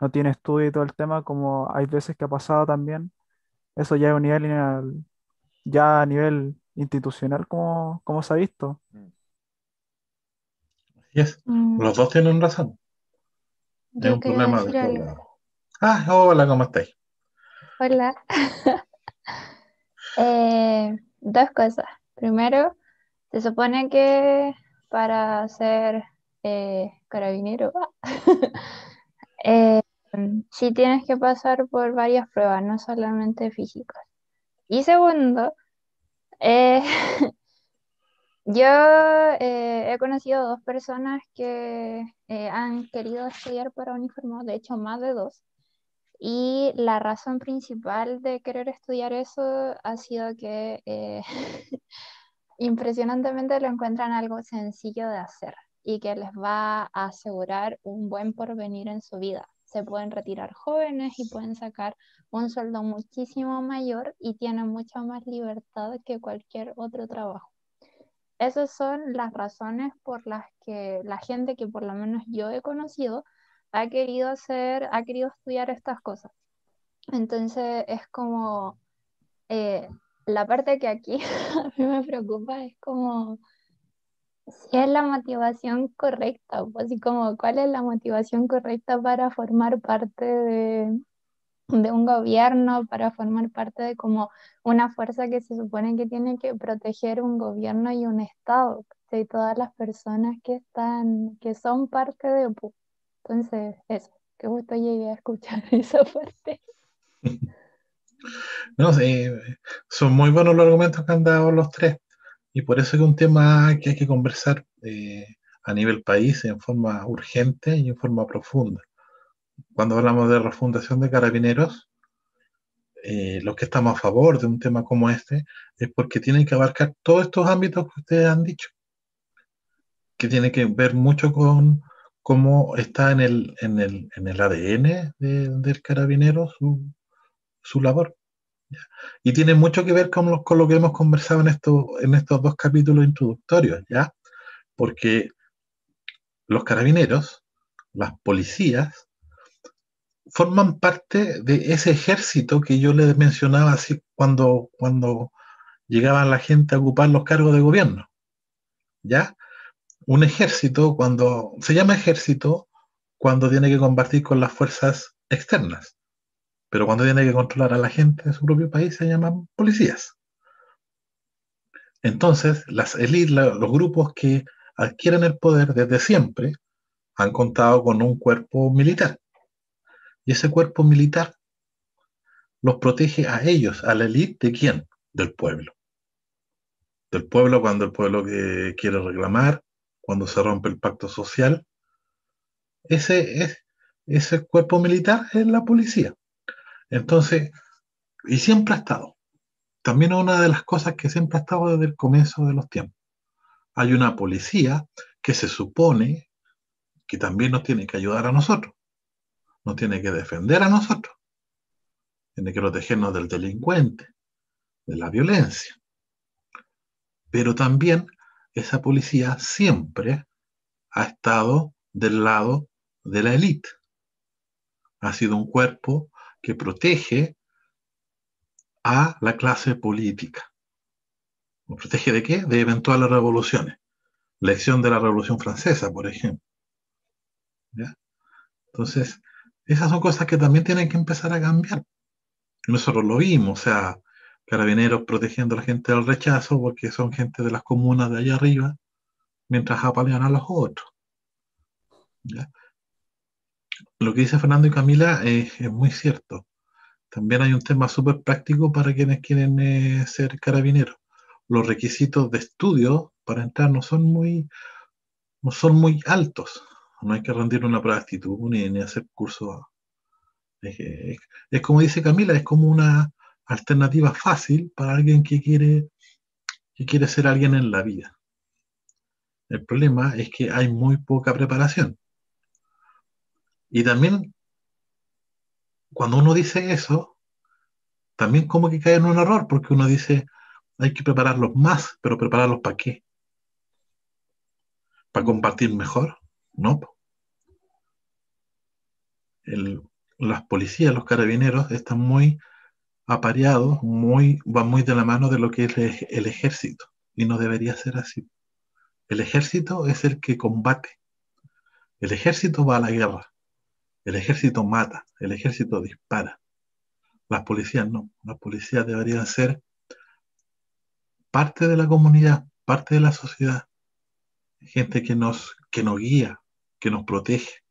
estudio y todo el tema, como hay veces que ha pasado también, eso ya es un nivel, ya a nivel institucional, como se ha visto. Mm. yes, Mm, los dos tienen razón. Es yo un quería problema de decir todos algo. lados. Hola, ¿cómo estáis? Hola. Dos cosas. Primero, se supone que para ser carabinero, eh, sí tienes que pasar por varias pruebas, no solamente físicas. Y segundo, eh, yo he conocido dos personas que han querido estudiar para uniformado, de hecho más de dos. Y la razón principal de querer estudiar eso ha sido que impresionantemente lo encuentran algo sencillo de hacer y que les va a asegurar un buen porvenir en su vida. Se pueden retirar jóvenes y pueden sacar un sueldo muchísimo mayor y tienen mucha más libertad que cualquier otro trabajo. Esas son las razones por las que la gente que por lo menos yo he conocido ha querido estudiar estas cosas. Entonces es como eh, la parte que aquí a mí me preocupa es como si es la motivación correcta, pues, así como cuál es la motivación correcta para formar parte de un gobierno, para formar parte de como una fuerza que se supone que tiene que proteger un gobierno y un estado, de todas las personas que son parte de OPU. Entonces, eso, qué gusto llegué a escuchar esa parte. No sé, son muy buenos los argumentos que han dado los tres. Y por eso es un tema que hay que conversar a nivel país en forma urgente y en forma profunda. Cuando hablamos de refundación de carabineros, los que estamos a favor de un tema como este es porque tienen que abarcar todos estos ámbitos que ustedes han dicho, que tiene que ver mucho con cómo está en el ADN del carabinero su labor. Y tiene mucho que ver con lo que hemos conversado en estos dos capítulos introductorios, ¿ya? Porque los carabineros, las policías, forman parte de ese ejército que yo les mencionaba así cuando llegaban la gente a ocupar los cargos de gobierno, ¿ya? Un ejército, cuando se llama ejército, cuando tiene que combatir con las fuerzas externas, pero cuando tiene que controlar a la gente de su propio país se llaman policías. Entonces, las élites, los grupos que adquieren el poder desde siempre, han contado con un cuerpo militar. Y ese cuerpo militar los protege a ellos, a la élite de quién? Del pueblo. Del pueblo cuando el pueblo que quiere reclamar, cuando se rompe el pacto social. Ese cuerpo militar es la policía. Entonces, y siempre ha estado. También una de las cosas que siempre ha estado desde el comienzo de los tiempos. Hay una policía que se supone que también nos tiene que ayudar a nosotros, nos tiene que defender a nosotros, tiene que protegernos del delincuente, de la violencia. Pero también esa policía siempre ha estado del lado de la élite. Ha sido un cuerpo que protege a la clase política. ¿Lo protege de qué? De eventuales revoluciones. Lección de la Revolución Francesa, por ejemplo. ¿Ya? Entonces, esas son cosas que también tienen que empezar a cambiar. Nosotros lo vimos, o sea, carabineros protegiendo a la gente del rechazo porque son gente de las comunas de allá arriba, mientras apalean a los otros. ¿Ya? Lo que dice Fernando y Camila es muy cierto. También hay un tema súper práctico para quienes quieren ser carabineros. Los requisitos de estudio para entrar no son muy altos. No hay que rendir una prueba de actitud ni hacer cursos. Es como dice Camila, es como una alternativa fácil para alguien que quiere ser alguien en la vida. El problema es que hay muy poca preparación. Y también, cuando uno dice eso, también como que cae en un error, porque uno dice, hay que prepararlos más, pero ¿prepararlos para qué? ¿Para compartir mejor? No. Las policías, los carabineros, están muy apareados, van muy de la mano de lo que es el ejército, y no debería ser así. El ejército es el que combate. El ejército va a la guerra. El ejército mata. El ejército dispara. Las policías no. Las policías deberían ser parte de la comunidad, parte de la sociedad. Gente que nos guía, que nos protege,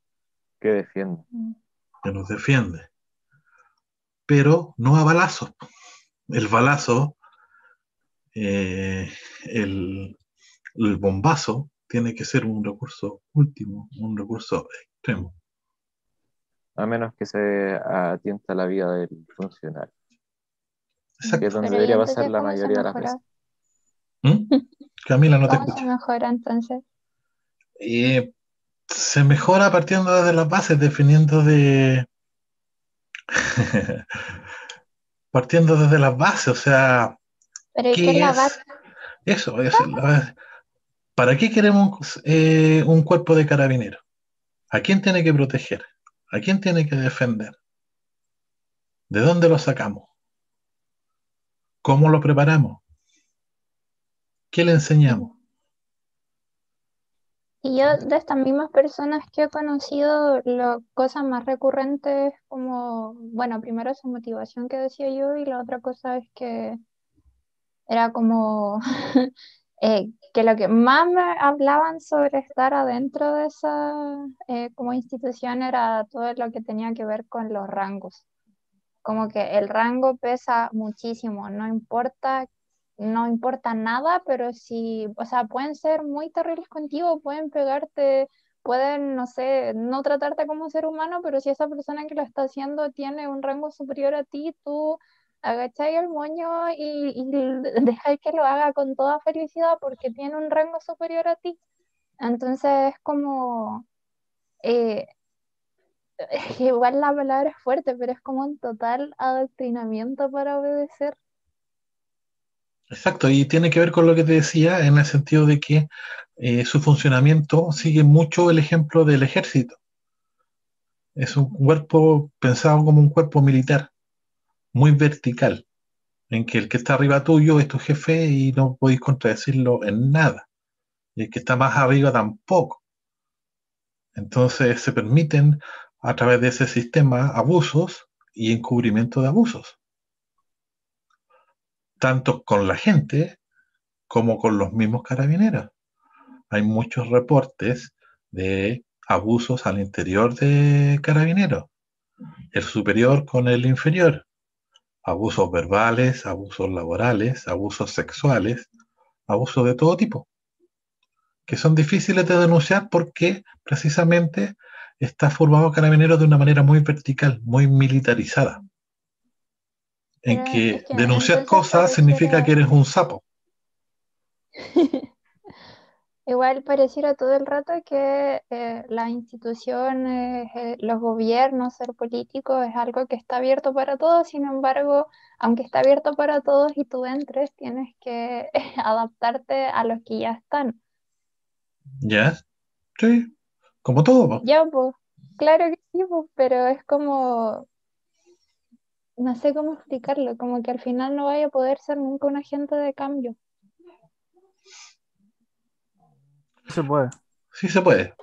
Que defiende. que nos defiende. Pero no a balazos. El balazo, el bombazo, tiene que ser un recurso último, un recurso extremo. A menos que se atienta la vida del funcionario, Exacto. que es donde Pero ¿y debería entonces pasar la cómo se mayoría de las mejora? veces. Camila, no te ¿Cómo se escucho. mejora entonces? Se mejora partiendo desde las bases, definiendo partiendo desde las bases, o sea, Pero ¿y qué es ¿qué la es base? eso? ¿Para qué queremos un cuerpo de carabineros? ¿A quién tiene que proteger? ¿A quién tiene que defender? ¿De dónde lo sacamos? ¿Cómo lo preparamos? ¿Qué le enseñamos? Y yo de estas mismas personas que he conocido, las cosas más recurrentes como, bueno, primero esa motivación que decía yo y la otra cosa es que era como que lo que más me hablaban sobre estar adentro de esa como institución era todo lo que tenía que ver con los rangos. Como que el rango pesa muchísimo, no importa nada, pero si, o sea, pueden ser muy terribles contigo, pueden pegarte, pueden, no sé, no tratarte como ser humano, pero si esa persona que lo está haciendo tiene un rango superior a ti, tú agachai el moño y dejáis que lo haga con toda felicidad porque tiene un rango superior a ti. Entonces es como... eh, igual la palabra es fuerte, pero es como un total adoctrinamiento para obedecer. Exacto, y tiene que ver con lo que te decía en el sentido de que su funcionamiento sigue mucho el ejemplo del ejército. Es un cuerpo pensado como un cuerpo militar, muy vertical, en que el que está arriba tuyo es tu jefe y no podéis contradecirlo en nada. Y el que está más arriba tampoco. Entonces se permiten a través de ese sistema abusos y encubrimiento de abusos, tanto con la gente como con los mismos carabineros. Hay muchos reportes de abusos al interior de carabineros, el superior con el inferior, abusos verbales, abusos laborales, abusos sexuales, abusos de todo tipo, que son difíciles de denunciar porque precisamente está formado Carabineros de una manera muy vertical, muy militarizada, en Pero es que que denunciar entonces cosas significa que eres un sapo. igual pareciera todo el rato que las instituciones, los gobiernos, ser político es algo que está abierto para todos, sin embargo, aunque está abierto para todos y tú entres, tienes que adaptarte a los que ya están. ¿Ya? Sí, como todo, ¿no? Ya, pues, claro que sí, pues, pero es como, no sé cómo explicarlo, como que al final no vaya a poder ser nunca un agente de cambio. Se puede. Sí se puede,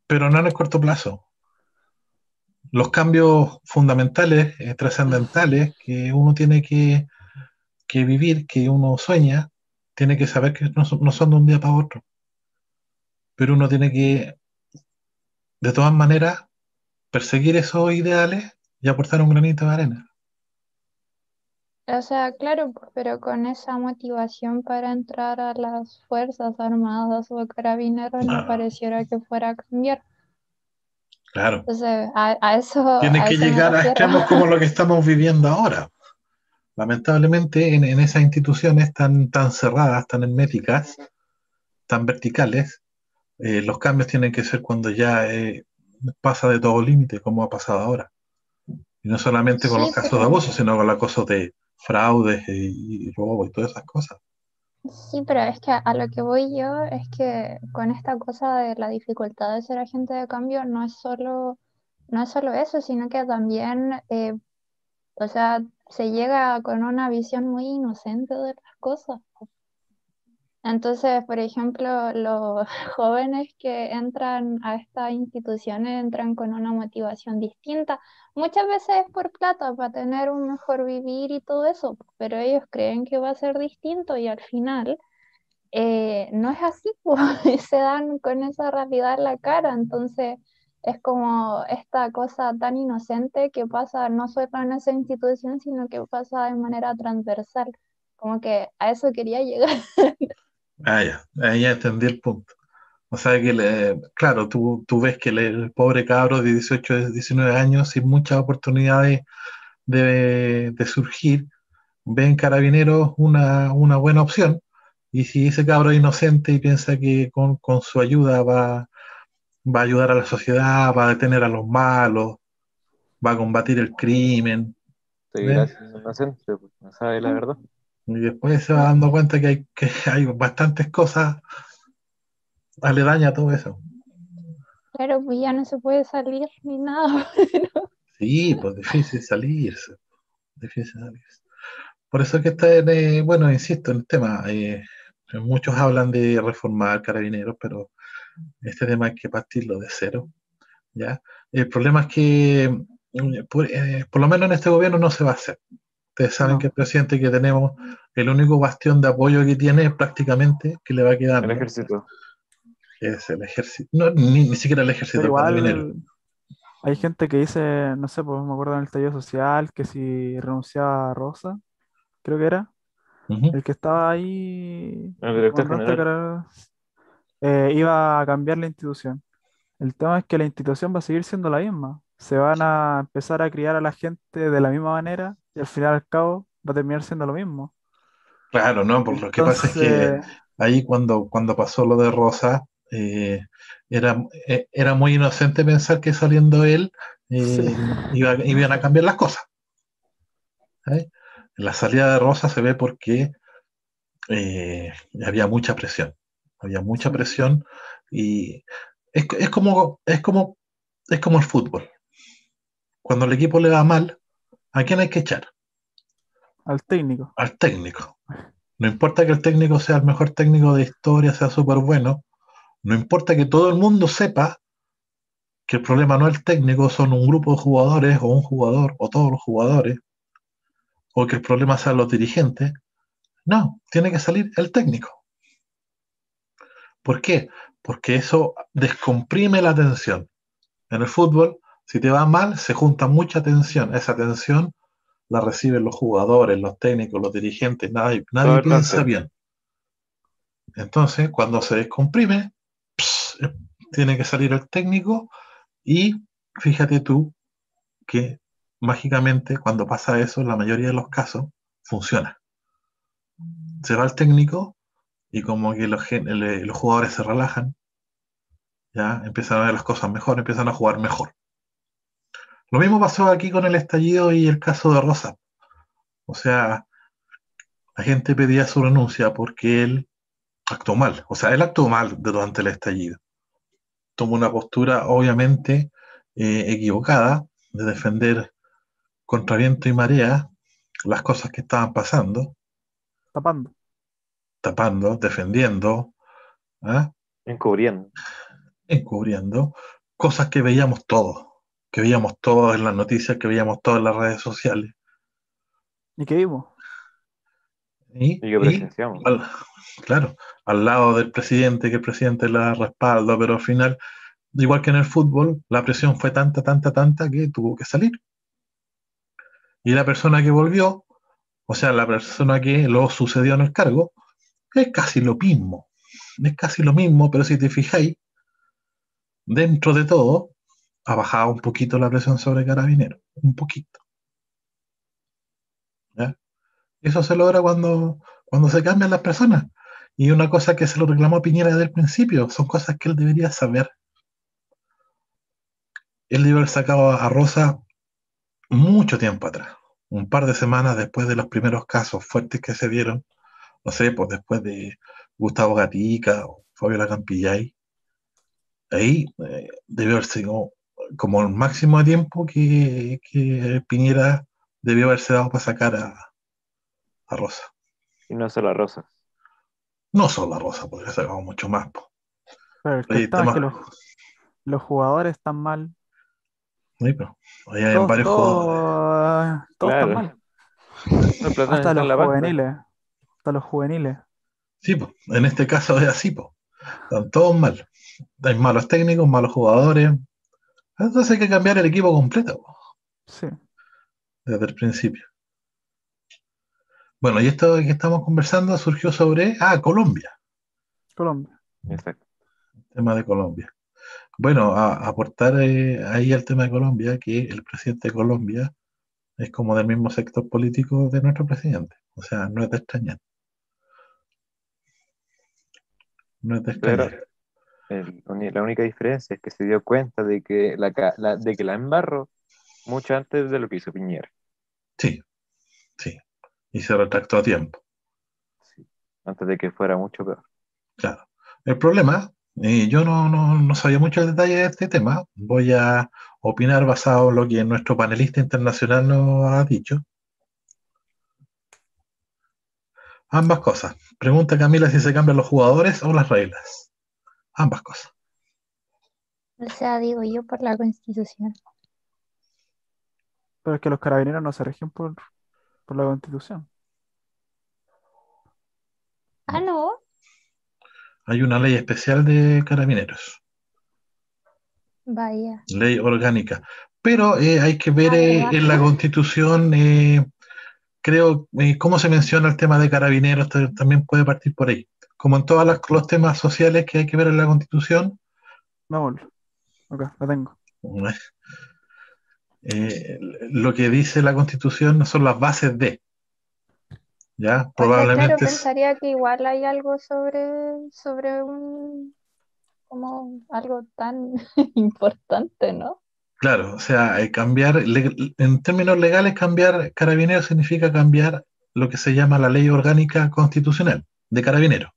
pero no en el corto plazo. Los cambios fundamentales, trascendentales, que uno tiene que vivir, que uno sueña, tiene que saber que no son de un día para otro. pero uno tiene que, de todas maneras, perseguir esos ideales y aportar un granito de arena. O sea, claro, pero con esa motivación para entrar a las Fuerzas Armadas o Carabineros no No, pareciera que fuera a cambiar. claro. Entonces, Tiene a que eso me llegar a refiero. extremos como lo que estamos viviendo ahora. Lamentablemente, en esas instituciones tan cerradas, tan herméticas, tan verticales, los cambios tienen que ser cuando ya pasa de todo límite, como ha pasado ahora. Y no solamente con los Sí, casos de pero abuso, sino con los casos de fraudes y robo y todas esas cosas. sí, pero es que a lo que voy yo es que con esta cosa de la dificultad de ser agente de cambio no es solo eso, sino que también, o sea, se llega con una visión muy inocente de las cosas. Entonces, por ejemplo, los jóvenes que entran a estas instituciones entran con una motivación distinta. Muchas veces es por plata, para tener un mejor vivir y todo eso, pero ellos creen que va a ser distinto y al final no es así, pues, y se dan con esa realidad en la cara. Entonces, es como esta cosa tan inocente que pasa no solo en esa institución, sino que pasa de manera transversal. Como que a eso quería llegar. Ah, ya, ahí ya entendí el punto. O sea que, claro, tú ves que el pobre cabro de 18, 19 años, sin muchas oportunidades de surgir, ve en Carabineros una buena opción. Y si ese cabro es inocente y piensa que con su ayuda va a ayudar a la sociedad, va a detener a los malos, va a combatir el crimen, Seguirá ¿eh? siendo inocente, porque no sabe la verdad. Y después se va dando cuenta que hay bastantes cosas aledañas a todo eso. Claro, pues ya no se puede salir ni nada. Sí, pues difícil salirse, difícil salirse. Por eso es que está, bueno, insisto en el tema. Muchos hablan de reformar carabineros, pero este tema hay que partirlo de cero, ¿ya? El problema es que, por lo menos en este gobierno no se va a hacer. Ustedes saben que No, el presidente que tenemos, el único bastión de apoyo que tiene prácticamente, que le va El quedando, ejército. es el ejército. No, ni siquiera el pero ejército, el carabinero. igual hay gente que dice, no sé, pues me acuerdo en el estallido social, que si renunciaba a Rosa, creo que era, Ujú. el que estaba ahí, El el director comandante general. iba a cambiar la institución. El tema es que la institución va a seguir siendo la misma. Se van a empezar a criar a la gente de la misma manera y al final al cabo va a terminar siendo lo mismo. Claro, ¿no? Por lo que pasa es que Entonces, ahí cuando pasó lo de Rosa, eh, era muy inocente pensar que saliendo él sí, iban a cambiar las cosas. ¿Eh? La salida de Rosa se ve porque había mucha presión. Había mucha sí, presión y es como el fútbol. Cuando el equipo le va mal, ¿a quién hay que echar? al técnico. Al técnico. No importa que el técnico sea el mejor técnico de historia, sea súper bueno, no importa que todo el mundo sepa que el problema no es el técnico, son un grupo de jugadores o un jugador o todos los jugadores, o que el problema sean los dirigentes. No, tiene que salir el técnico. ¿Por qué? Porque eso descomprime la tensión. En el fútbol, si te va mal, se junta mucha tensión. Esa tensión la reciben los jugadores, los técnicos, los dirigentes, Todo nadie el piensa plantel. bien. Entonces, cuando se descomprime, tiene que salir el técnico y fíjate tú que mágicamente cuando pasa eso, en la mayoría de los casos, funciona. Se va el técnico y como que los jugadores se relajan, ya empiezan a ver las cosas mejor, empiezan a jugar mejor. Lo mismo pasó aquí con el estallido y el caso de Rosa. O sea, la gente pedía su renuncia porque él actuó mal. O sea, él actuó mal durante el estallido. Tomó una postura obviamente equivocada de defender contra viento y marea las cosas que estaban pasando, Tapando. tapando, defendiendo, ¿ah? Encubriendo. Encubriendo cosas que veíamos todos en las noticias, que veíamos todas en las redes sociales. ¿Y qué vimos? Y, Y que y presenciamos. claro, al lado del presidente, que el presidente la respalda, pero al final, igual que en el fútbol, la presión fue tanta que tuvo que salir. Y la persona que volvió, o sea, la persona que lo sucedió en el cargo, es casi lo mismo. Es casi lo mismo, pero si te fijáis, dentro de todo, ha bajado un poquito la presión sobre Carabineros. Un poquito. ¿Ya? Eso se logra cuando se cambian las personas. Y una cosa que se lo reclamó Piñera desde el principio, son cosas que él debería saber. Él debió haber sacado a Rosa mucho tiempo atrás, un par de semanas después de los primeros casos fuertes que se dieron, no sé, pues después de Gustavo Gatica o Fabiola Campillay. Ahí debió haber sido como el máximo de tiempo que Piñera debió haberse dado para sacar a Rosa. Y no solo a Rosas. No solo a Rosa, podría haber sacado mucho más. Po. Pero el Ahí tema es tema, que los jugadores están mal. sí, pero ahí hay Todos, varios jugadores. todos están Claro. mal. El Platón Hasta está los en la banca. juveniles. Hasta los juveniles. Sí, pues, en este caso es así, pues. Están todos mal. Hay malos técnicos, malos jugadores. Entonces hay que cambiar el equipo completo, po, Sí, desde el principio. Bueno, y esto que estamos conversando surgió sobre, Colombia, Colombia. Exacto. el tema de Colombia. Bueno, aportar ahí al tema de Colombia, que el presidente de Colombia es como del mismo sector político de nuestro presidente. O sea, no es de extrañar. No es de Pero extrañar. la única diferencia es que se dio cuenta de que de que la embarró mucho antes de lo que hizo Piñera. Sí, sí. Y se retractó a tiempo. Sí, antes de que fuera mucho peor. Claro. El problema, yo no sabía mucho el detalle de este tema. Voy a opinar basado en lo que nuestro panelista internacional nos ha dicho. Ambas cosas. Pregunta Camila si se cambian los jugadores o las reglas. Ambas cosas. O sea, digo yo por la Constitución. Pero es que los carabineros no se rigen por la Constitución. Ah, no. Hay una ley especial de carabineros, Vaya. ley orgánica. Pero hay que ver ¿Verdad? en la Constitución, creo, cómo se menciona el tema de carabineros, también puede partir por ahí. Como en todos los temas sociales que hay que ver en la Constitución, Vamos. Ok, lo tengo. eh, lo que dice la Constitución son las bases de, ¿ya? O sea, claro, Probablemente, pensaría que igual hay algo sobre como algo tan importante, ¿no? claro, o sea, en términos legales, cambiar carabineros significa cambiar lo que se llama la ley orgánica constitucional de carabineros.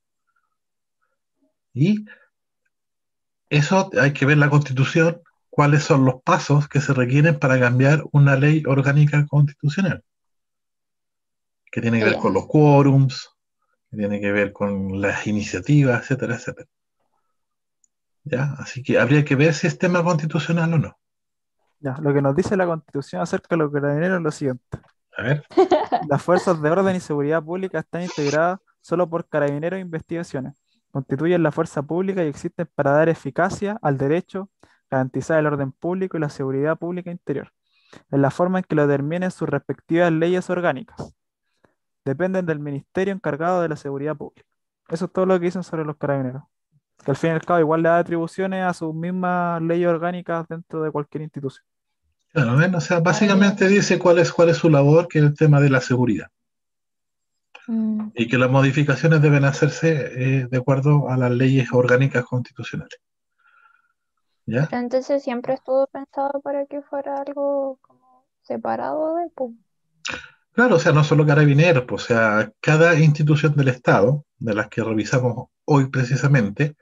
Y eso hay que ver la Constitución, cuáles son los pasos que se requieren para cambiar una ley orgánica constitucional, que tiene que ver con Ya. los quórums, que tiene que ver con las iniciativas, etcétera, etcétera. ¿Ya? Así que habría que ver si es tema constitucional o no. Ya, lo que nos dice la Constitución acerca de los carabineros es lo siguiente. A ver, Las fuerzas de orden y seguridad pública están integradas solo por carabineros e investigaciones. Constituyen la fuerza pública y existen para dar eficacia al derecho, garantizar el orden público y la seguridad pública interior, en la forma en que lo determinen sus respectivas leyes orgánicas. Dependen del ministerio encargado de la seguridad pública. Eso es todo lo que dicen sobre los carabineros. Que al fin y al cabo igual le da atribuciones a sus mismas leyes orgánicas dentro de cualquier institución. claro, ¿ven? O sea, Ah, ya. básicamente dice cuál es su labor, que es el tema de la seguridad. Mm. Y que las modificaciones deben hacerse de acuerdo a las leyes orgánicas constitucionales. ¿Ya? Pero entonces siempre estuvo pensado para que fuera algo como separado de, pues. Claro, o sea, no solo carabineros, pues, o sea, cada institución del Estado, de las que revisamos hoy precisamente,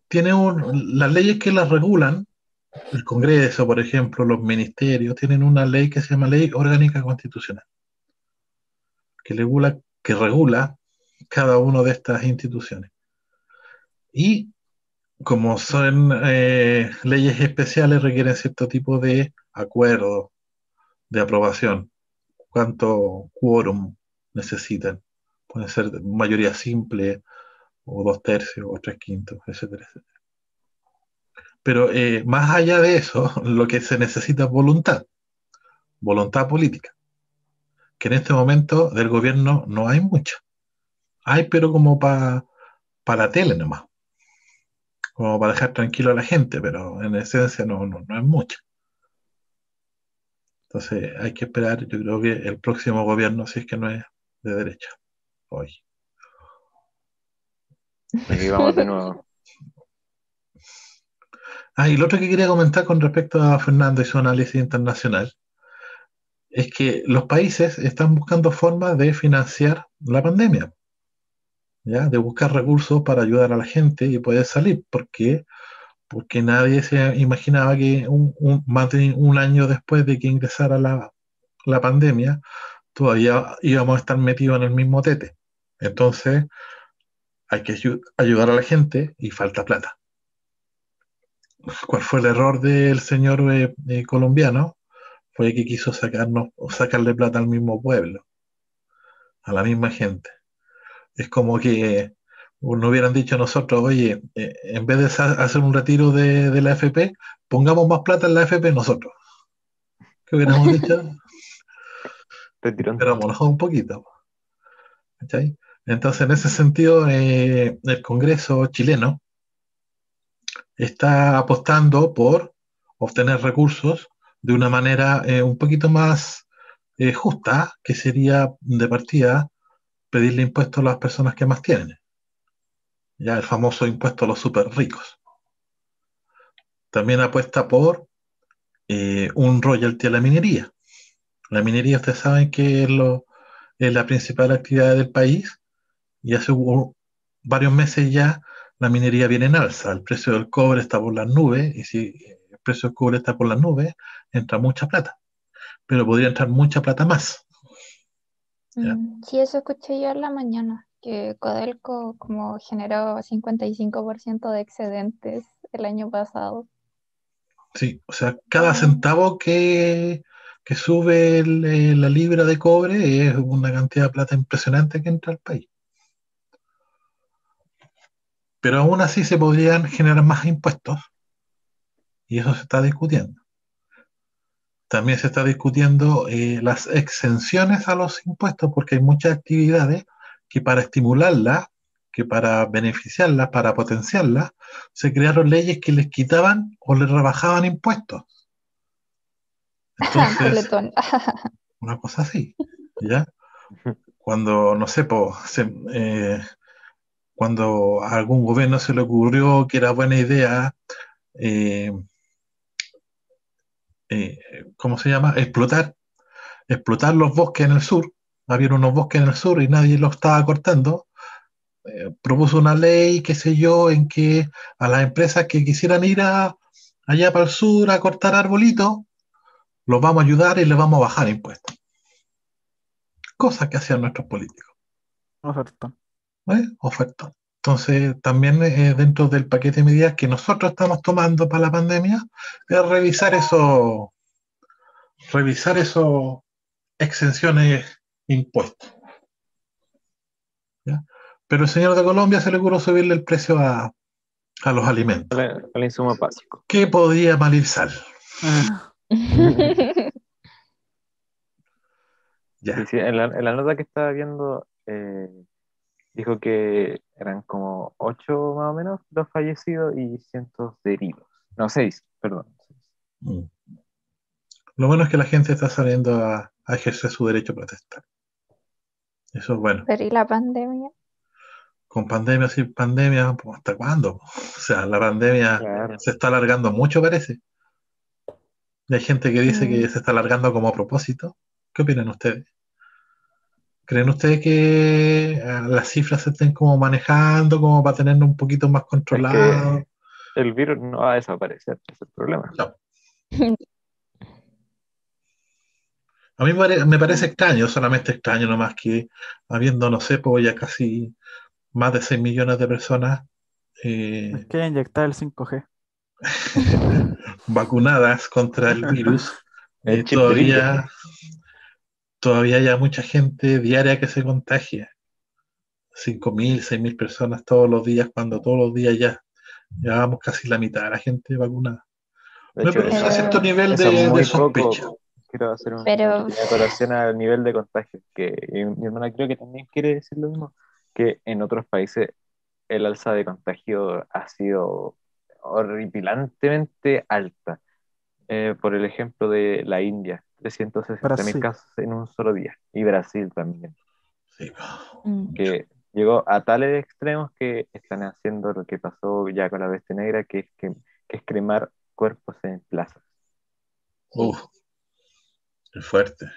tiene las leyes que las regulan, el Congreso, por ejemplo, los ministerios, tienen una ley que se llama Ley Orgánica Constitucional, que regula cada una de estas instituciones. Y como son leyes especiales, requieren cierto tipo de acuerdo, de aprobación. ¿Cuánto quórum necesitan? Puede ser mayoría simple o 2/3, o 3/5, etcétera, etcétera. Pero más allá de eso, lo que se necesita es voluntad política, que en este momento del gobierno no hay mucha. Hay, pero como para la tele nomás, como para dejar tranquilo a la gente, pero en esencia no es mucha. Entonces hay que esperar, yo creo que el próximo gobierno, si es que no es de derecha, hoy. Aquí vamos de nuevo. Y lo otro que quería comentar con respecto a Fernando y su análisis internacional es que los países están buscando formas de financiar la pandemia, ¿ya? De buscar recursos para ayudar a la gente y poder salir. ¿Por qué? Porque nadie se imaginaba que más de un año después de que ingresara la pandemia, todavía íbamos a estar metidos en el mismo tete. Entonces, hay que ayudar a la gente y falta plata. ¿Cuál fue el error del señor colombiano? Fue que quiso sacarle plata al mismo pueblo, a la misma gente. Es como que nos hubieran dicho nosotros, oye, en vez de hacer un retiro de la AFP, pongamos más plata en la AFP nosotros. ¿Qué hubiéramos dicho? Retirón. Esperámonos un poquito. ¿Cachai? Entonces, en ese sentido, el Congreso chileno está apostando por obtener recursos de una manera un poquito más justa, que sería de partida pedirle impuestos a las personas que más tienen. Ya el famoso impuesto a los súper ricos. También apuesta por un royalty a la minería. La minería, ustedes saben que es la principal actividad del país y hace varios meses ya la minería viene en alza. El precio del cobre está por las nubes y si el precio del cobre está por las nubes, entra mucha plata. Pero podría entrar mucha plata más. ¿Ya? Sí, eso escuché yo en la mañana, que Codelco como generó 55% de excedentes el año pasado. Sí, o sea, cada centavo que sube la libra de cobre es una cantidad de plata impresionante que entra al país. Pero aún así se podrían generar más impuestos y eso se está discutiendo. También se está discutiendo las exenciones a los impuestos porque hay muchas actividades que para estimularlas, que para beneficiarlas, para potenciarlas, se crearon leyes que les quitaban o les rebajaban impuestos. Entonces, Teletón. una cosa así, ¿ya? Cuando, no sé, cuando a algún gobierno se le ocurrió que era buena idea, ¿cómo se llama? Explotar los bosques en el sur. Había unos bosques en el sur y nadie los estaba cortando. Propuso una ley, qué sé yo, en que a las empresas que quisieran ir allá para el sur a cortar arbolitos, los vamos a ayudar y les vamos a bajar impuestos. Cosas que hacían nuestros políticos. Ofertón. Ofertón. Entonces, también dentro del paquete de medidas que nosotros estamos tomando para la pandemia, es revisar esos exenciones impuestos. ¿Ya? Pero el señor de Colombia se le ocurrió subirle el precio a los alimentos. Al insumo básico. ¿Qué podía mal ir sal? Ya. Sí, en la nota que estaba viendo, dijo que eran como 8 más o menos los fallecidos y cientos de heridos. No, 6, perdón. Lo bueno es que la gente está saliendo a ejercer su derecho a protestar. Eso es bueno. Pero ¿y la pandemia? Con pandemia, sin pandemia, pues, ¿hasta cuándo? O sea, la pandemia Claro. se está alargando mucho, parece. Y hay gente que dice que se está alargando como a propósito. ¿Qué opinan ustedes? ¿Creen ustedes que las cifras se estén como manejando como para tenerlo un poquito más controlado? Es que el virus no va a desaparecer, ese es el problema. No. A mí me parece extraño, solamente extraño nomás que habiendo, no sé, pues ya casi más de 6 millones de personas Es que inyectar el 5G. vacunadas contra el virus, El chip de vidrio. todavía hay mucha gente diaria que se contagia. 5.000, 6.000 personas todos los días, cuando todos los días ya llevábamos casi la mitad de la gente vacunada. De Me hecho, produce eso, cierto nivel eso es de muy sospecha. poco. Quiero hacer una Pero pequeña acotación al nivel de contagio, que mi hermana creo que también quiere decir lo mismo, que en otros países el alza de contagio ha sido horripilantemente alta. Por el ejemplo de la India, 360.000 Brasil. casos en un solo día, y Brasil también, Sí. que llegó a tales extremos que están haciendo lo que pasó ya con la bestia negra, que es cremar cuerpos en plazas. Uf, qué fuerte,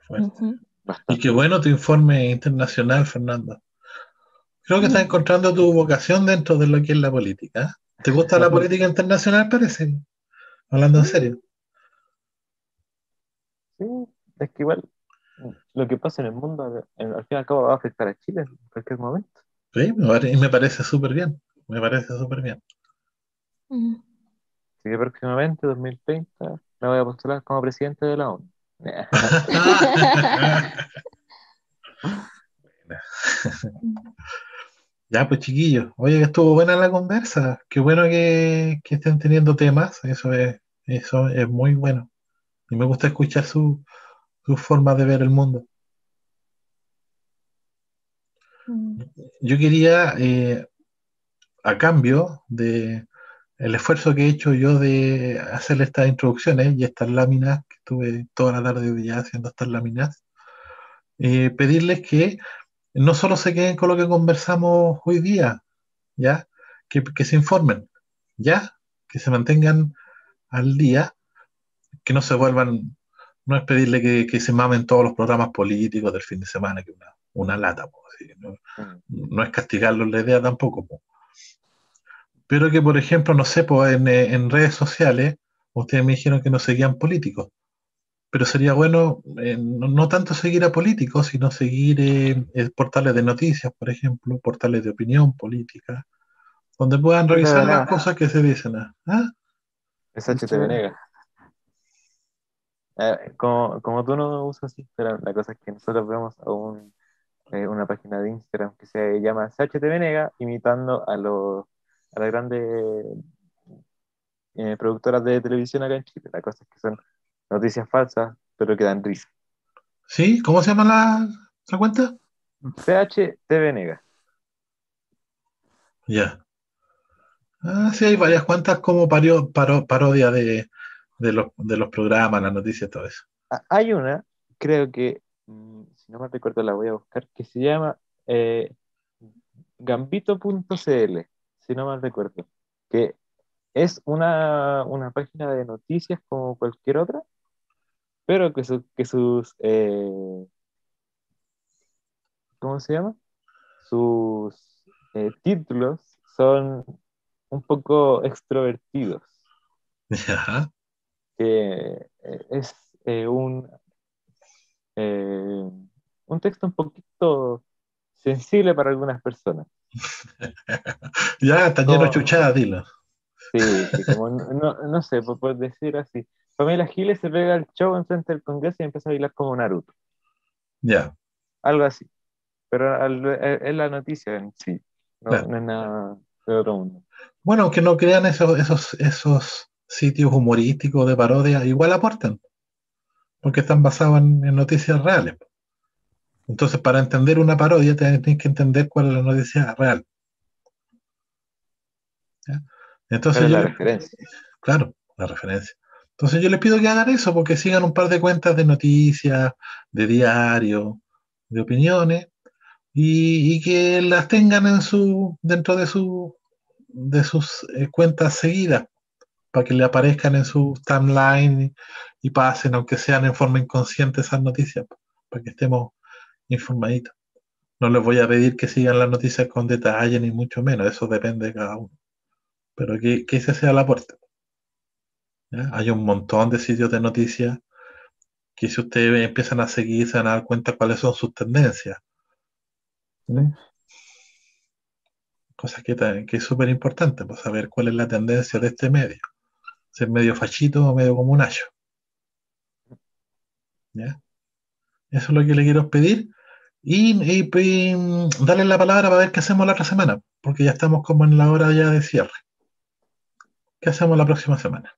fuerte. ujú. Y Bastante. qué bueno tu informe internacional, Fernando. Creo que estás encontrando tu vocación dentro de lo que es la política. ¿Te gusta la política internacional, parece? Hablando en serio. Sí, es que igual lo que pasa en el mundo al fin y al cabo va a afectar a Chile en cualquier momento. Sí, me parece súper bien. Me parece súper bien. Mm. Así que próximamente, 2030, me voy a postular como presidente de la ONU. Ya, pues chiquillos, oye, que estuvo buena la conversa. Qué bueno que estén teniendo temas. Eso es muy bueno. Y me gusta escuchar su forma de ver el mundo. Mm. Yo quería, a cambio de el esfuerzo que he hecho yo de hacer estas introducciones y estas láminas, que estuve toda la tarde ya haciendo estas láminas, pedirles que no solo se queden con lo que conversamos hoy día, ¿ya? Que se informen, ¿ya? Que se mantengan al día, que no se vuelvan, no es pedirle que se mamen todos los programas políticos del fin de semana, que una lata, po, así, ¿no? Mm. No es castigarlos la idea tampoco, po. Pero que, por ejemplo, no sé, pues en redes sociales, ustedes me dijeron que no seguían políticos, pero sería bueno no tanto seguir a políticos, sino seguir portales de noticias, por ejemplo, portales de opinión política, donde puedan HT revisar las Venegas. cosas que se dicen. ¿Ah? Es El HT Che- Venegas. Como tú no usas Instagram, la cosa es que nosotros vemos una página de Instagram que se llama CHT Venega, imitando a las grandes productoras de televisión acá en Chile. La cosa es que son noticias falsas, pero que dan risa. ¿Sí? ¿Cómo se llama la cuenta? CHT Venega. Ya. Ah, sí, hay varias cuentas como parodia de los programas, las noticias, todo eso. Hay una, creo que, si no me recuerdo, la voy a buscar, que se llama eh, gambito.cl, si no mal recuerdo, que es una página de noticias como cualquier otra, pero que sus ¿cómo se llama? Sus títulos son un poco extrovertidos, Ya. que es eh, un, eh, un texto un poquito sensible para algunas personas. Ya, está lleno de Como, chuchadas, dilo. sí, sí, como no sé, por decir así. Pamela Giles se pega el show enfrente del Congreso y empieza a bailar como Naruto, Ya, algo así. Pero es la noticia en sí, claro. no es nada de otro mundo. Bueno, aunque no crean esos sitios humorísticos de parodia, igual aportan, porque están basados en noticias reales. Entonces, para entender una parodia, tienes que entender cuál es la noticia real. ¿Ya? ¿Cuál Entonces es yo la les, referencia? claro, la referencia. Entonces yo les pido que hagan eso, porque sigan un par de cuentas de noticias, de diario, de opiniones, y que las tengan dentro de sus cuentas seguidas, para que le aparezcan en su timeline y pasen, aunque sean en forma inconsciente, esas noticias, para que estemos informaditos. No les voy a pedir que sigan las noticias con detalle, ni mucho menos, eso depende de cada uno. Pero que ese sea el aporte. ¿Ya? Hay un montón de sitios de noticias que si ustedes empiezan a seguir, se van a dar cuenta cuáles son sus tendencias. Sí. ¿Mm? Cosa que es súper importante, pues saber cuál es la tendencia de este medio. Si es medio fachito o medio comunacho. ¿Ya? Eso es lo que le quiero pedir. Darle la palabra para ver qué hacemos la otra semana, porque ya estamos como en la hora ya de cierre. ¿Qué hacemos la próxima semana?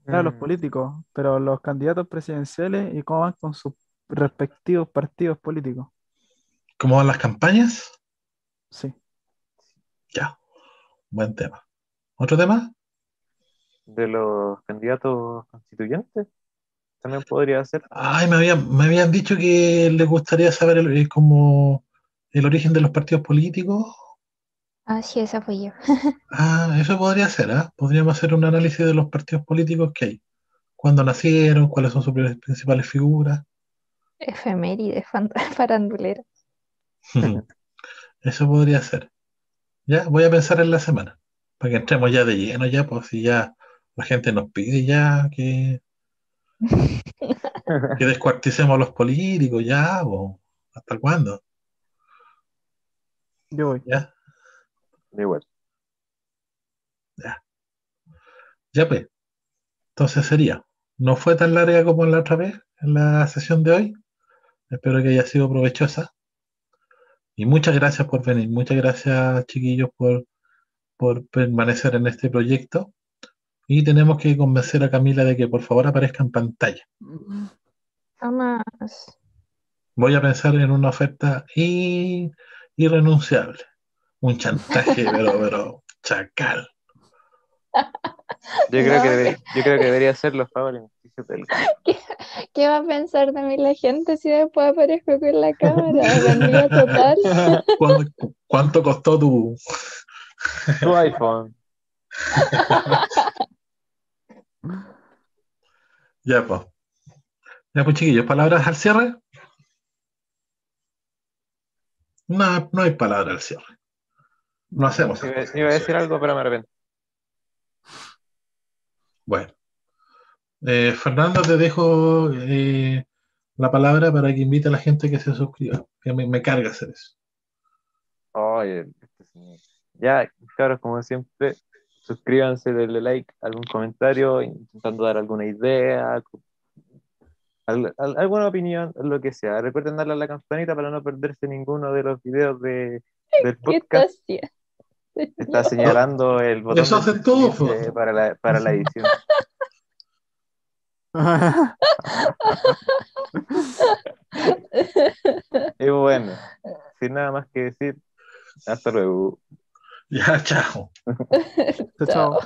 Claro, los políticos, pero los candidatos presidenciales y cómo van con sus respectivos partidos políticos. ¿Cómo van las campañas? Sí. Ya, buen tema. ¿Otro tema? De los candidatos constituyentes, también podría ser. Ay, me habían dicho que les gustaría saber como el origen de los partidos políticos. Ah, sí, esa fui yo. Ah, eso podría ser, ¿ah? Podríamos hacer un análisis de los partidos políticos que hay. ¿Cuándo nacieron? ¿Cuáles son sus principales figuras? Efeméride, farandulera. Eso podría ser. Ya, voy a pensar en la semana. Para que entremos ya de lleno, ya, pues si ya la gente nos pide ya que descuarticemos a los políticos, ya, pues, ¿hasta cuándo? Yo voy. Ya, De igual. ya. Ya, pues. Entonces sería. No fue tan larga como la otra vez, en la sesión de hoy. Espero que haya sido provechosa. Y muchas gracias por venir. Muchas gracias, chiquillos, por permanecer en este proyecto. Y tenemos que convencer a Camila de que por favor aparezca en pantalla. Jamás. Voy a pensar en una oferta irrenunciable. Un chantaje, pero chacal. Yo creo que No, debería ser los favores del ¿qué va a pensar de mí la gente si después aparezco con la cámara? Vendida total. ¿Cuánto costó tu... tu iPhone. Ya, pues. Ya, pues, chiquillos, palabras al cierre. No, no hay palabra al cierre. No hacemos esas cosas. Iba a decir algo, pero me arrepiento. Bueno, Fernando, te dejo la palabra para que invite a la gente que se suscriba, que me carga hacer eso. Oye, este señor. Ya, cabros, como siempre, suscríbanse, denle like, algún comentario, intentando dar alguna idea, alguna opinión, lo que sea. Recuerden darle a la campanita para no perderse ninguno de los videos del ¿Qué está podcast. haciendo? Está señalando el botón Eso de hace todo, suscribirse para la edición. Y bueno, sin nada más que decir, hasta luego. Ya, chao. Chao. Chao.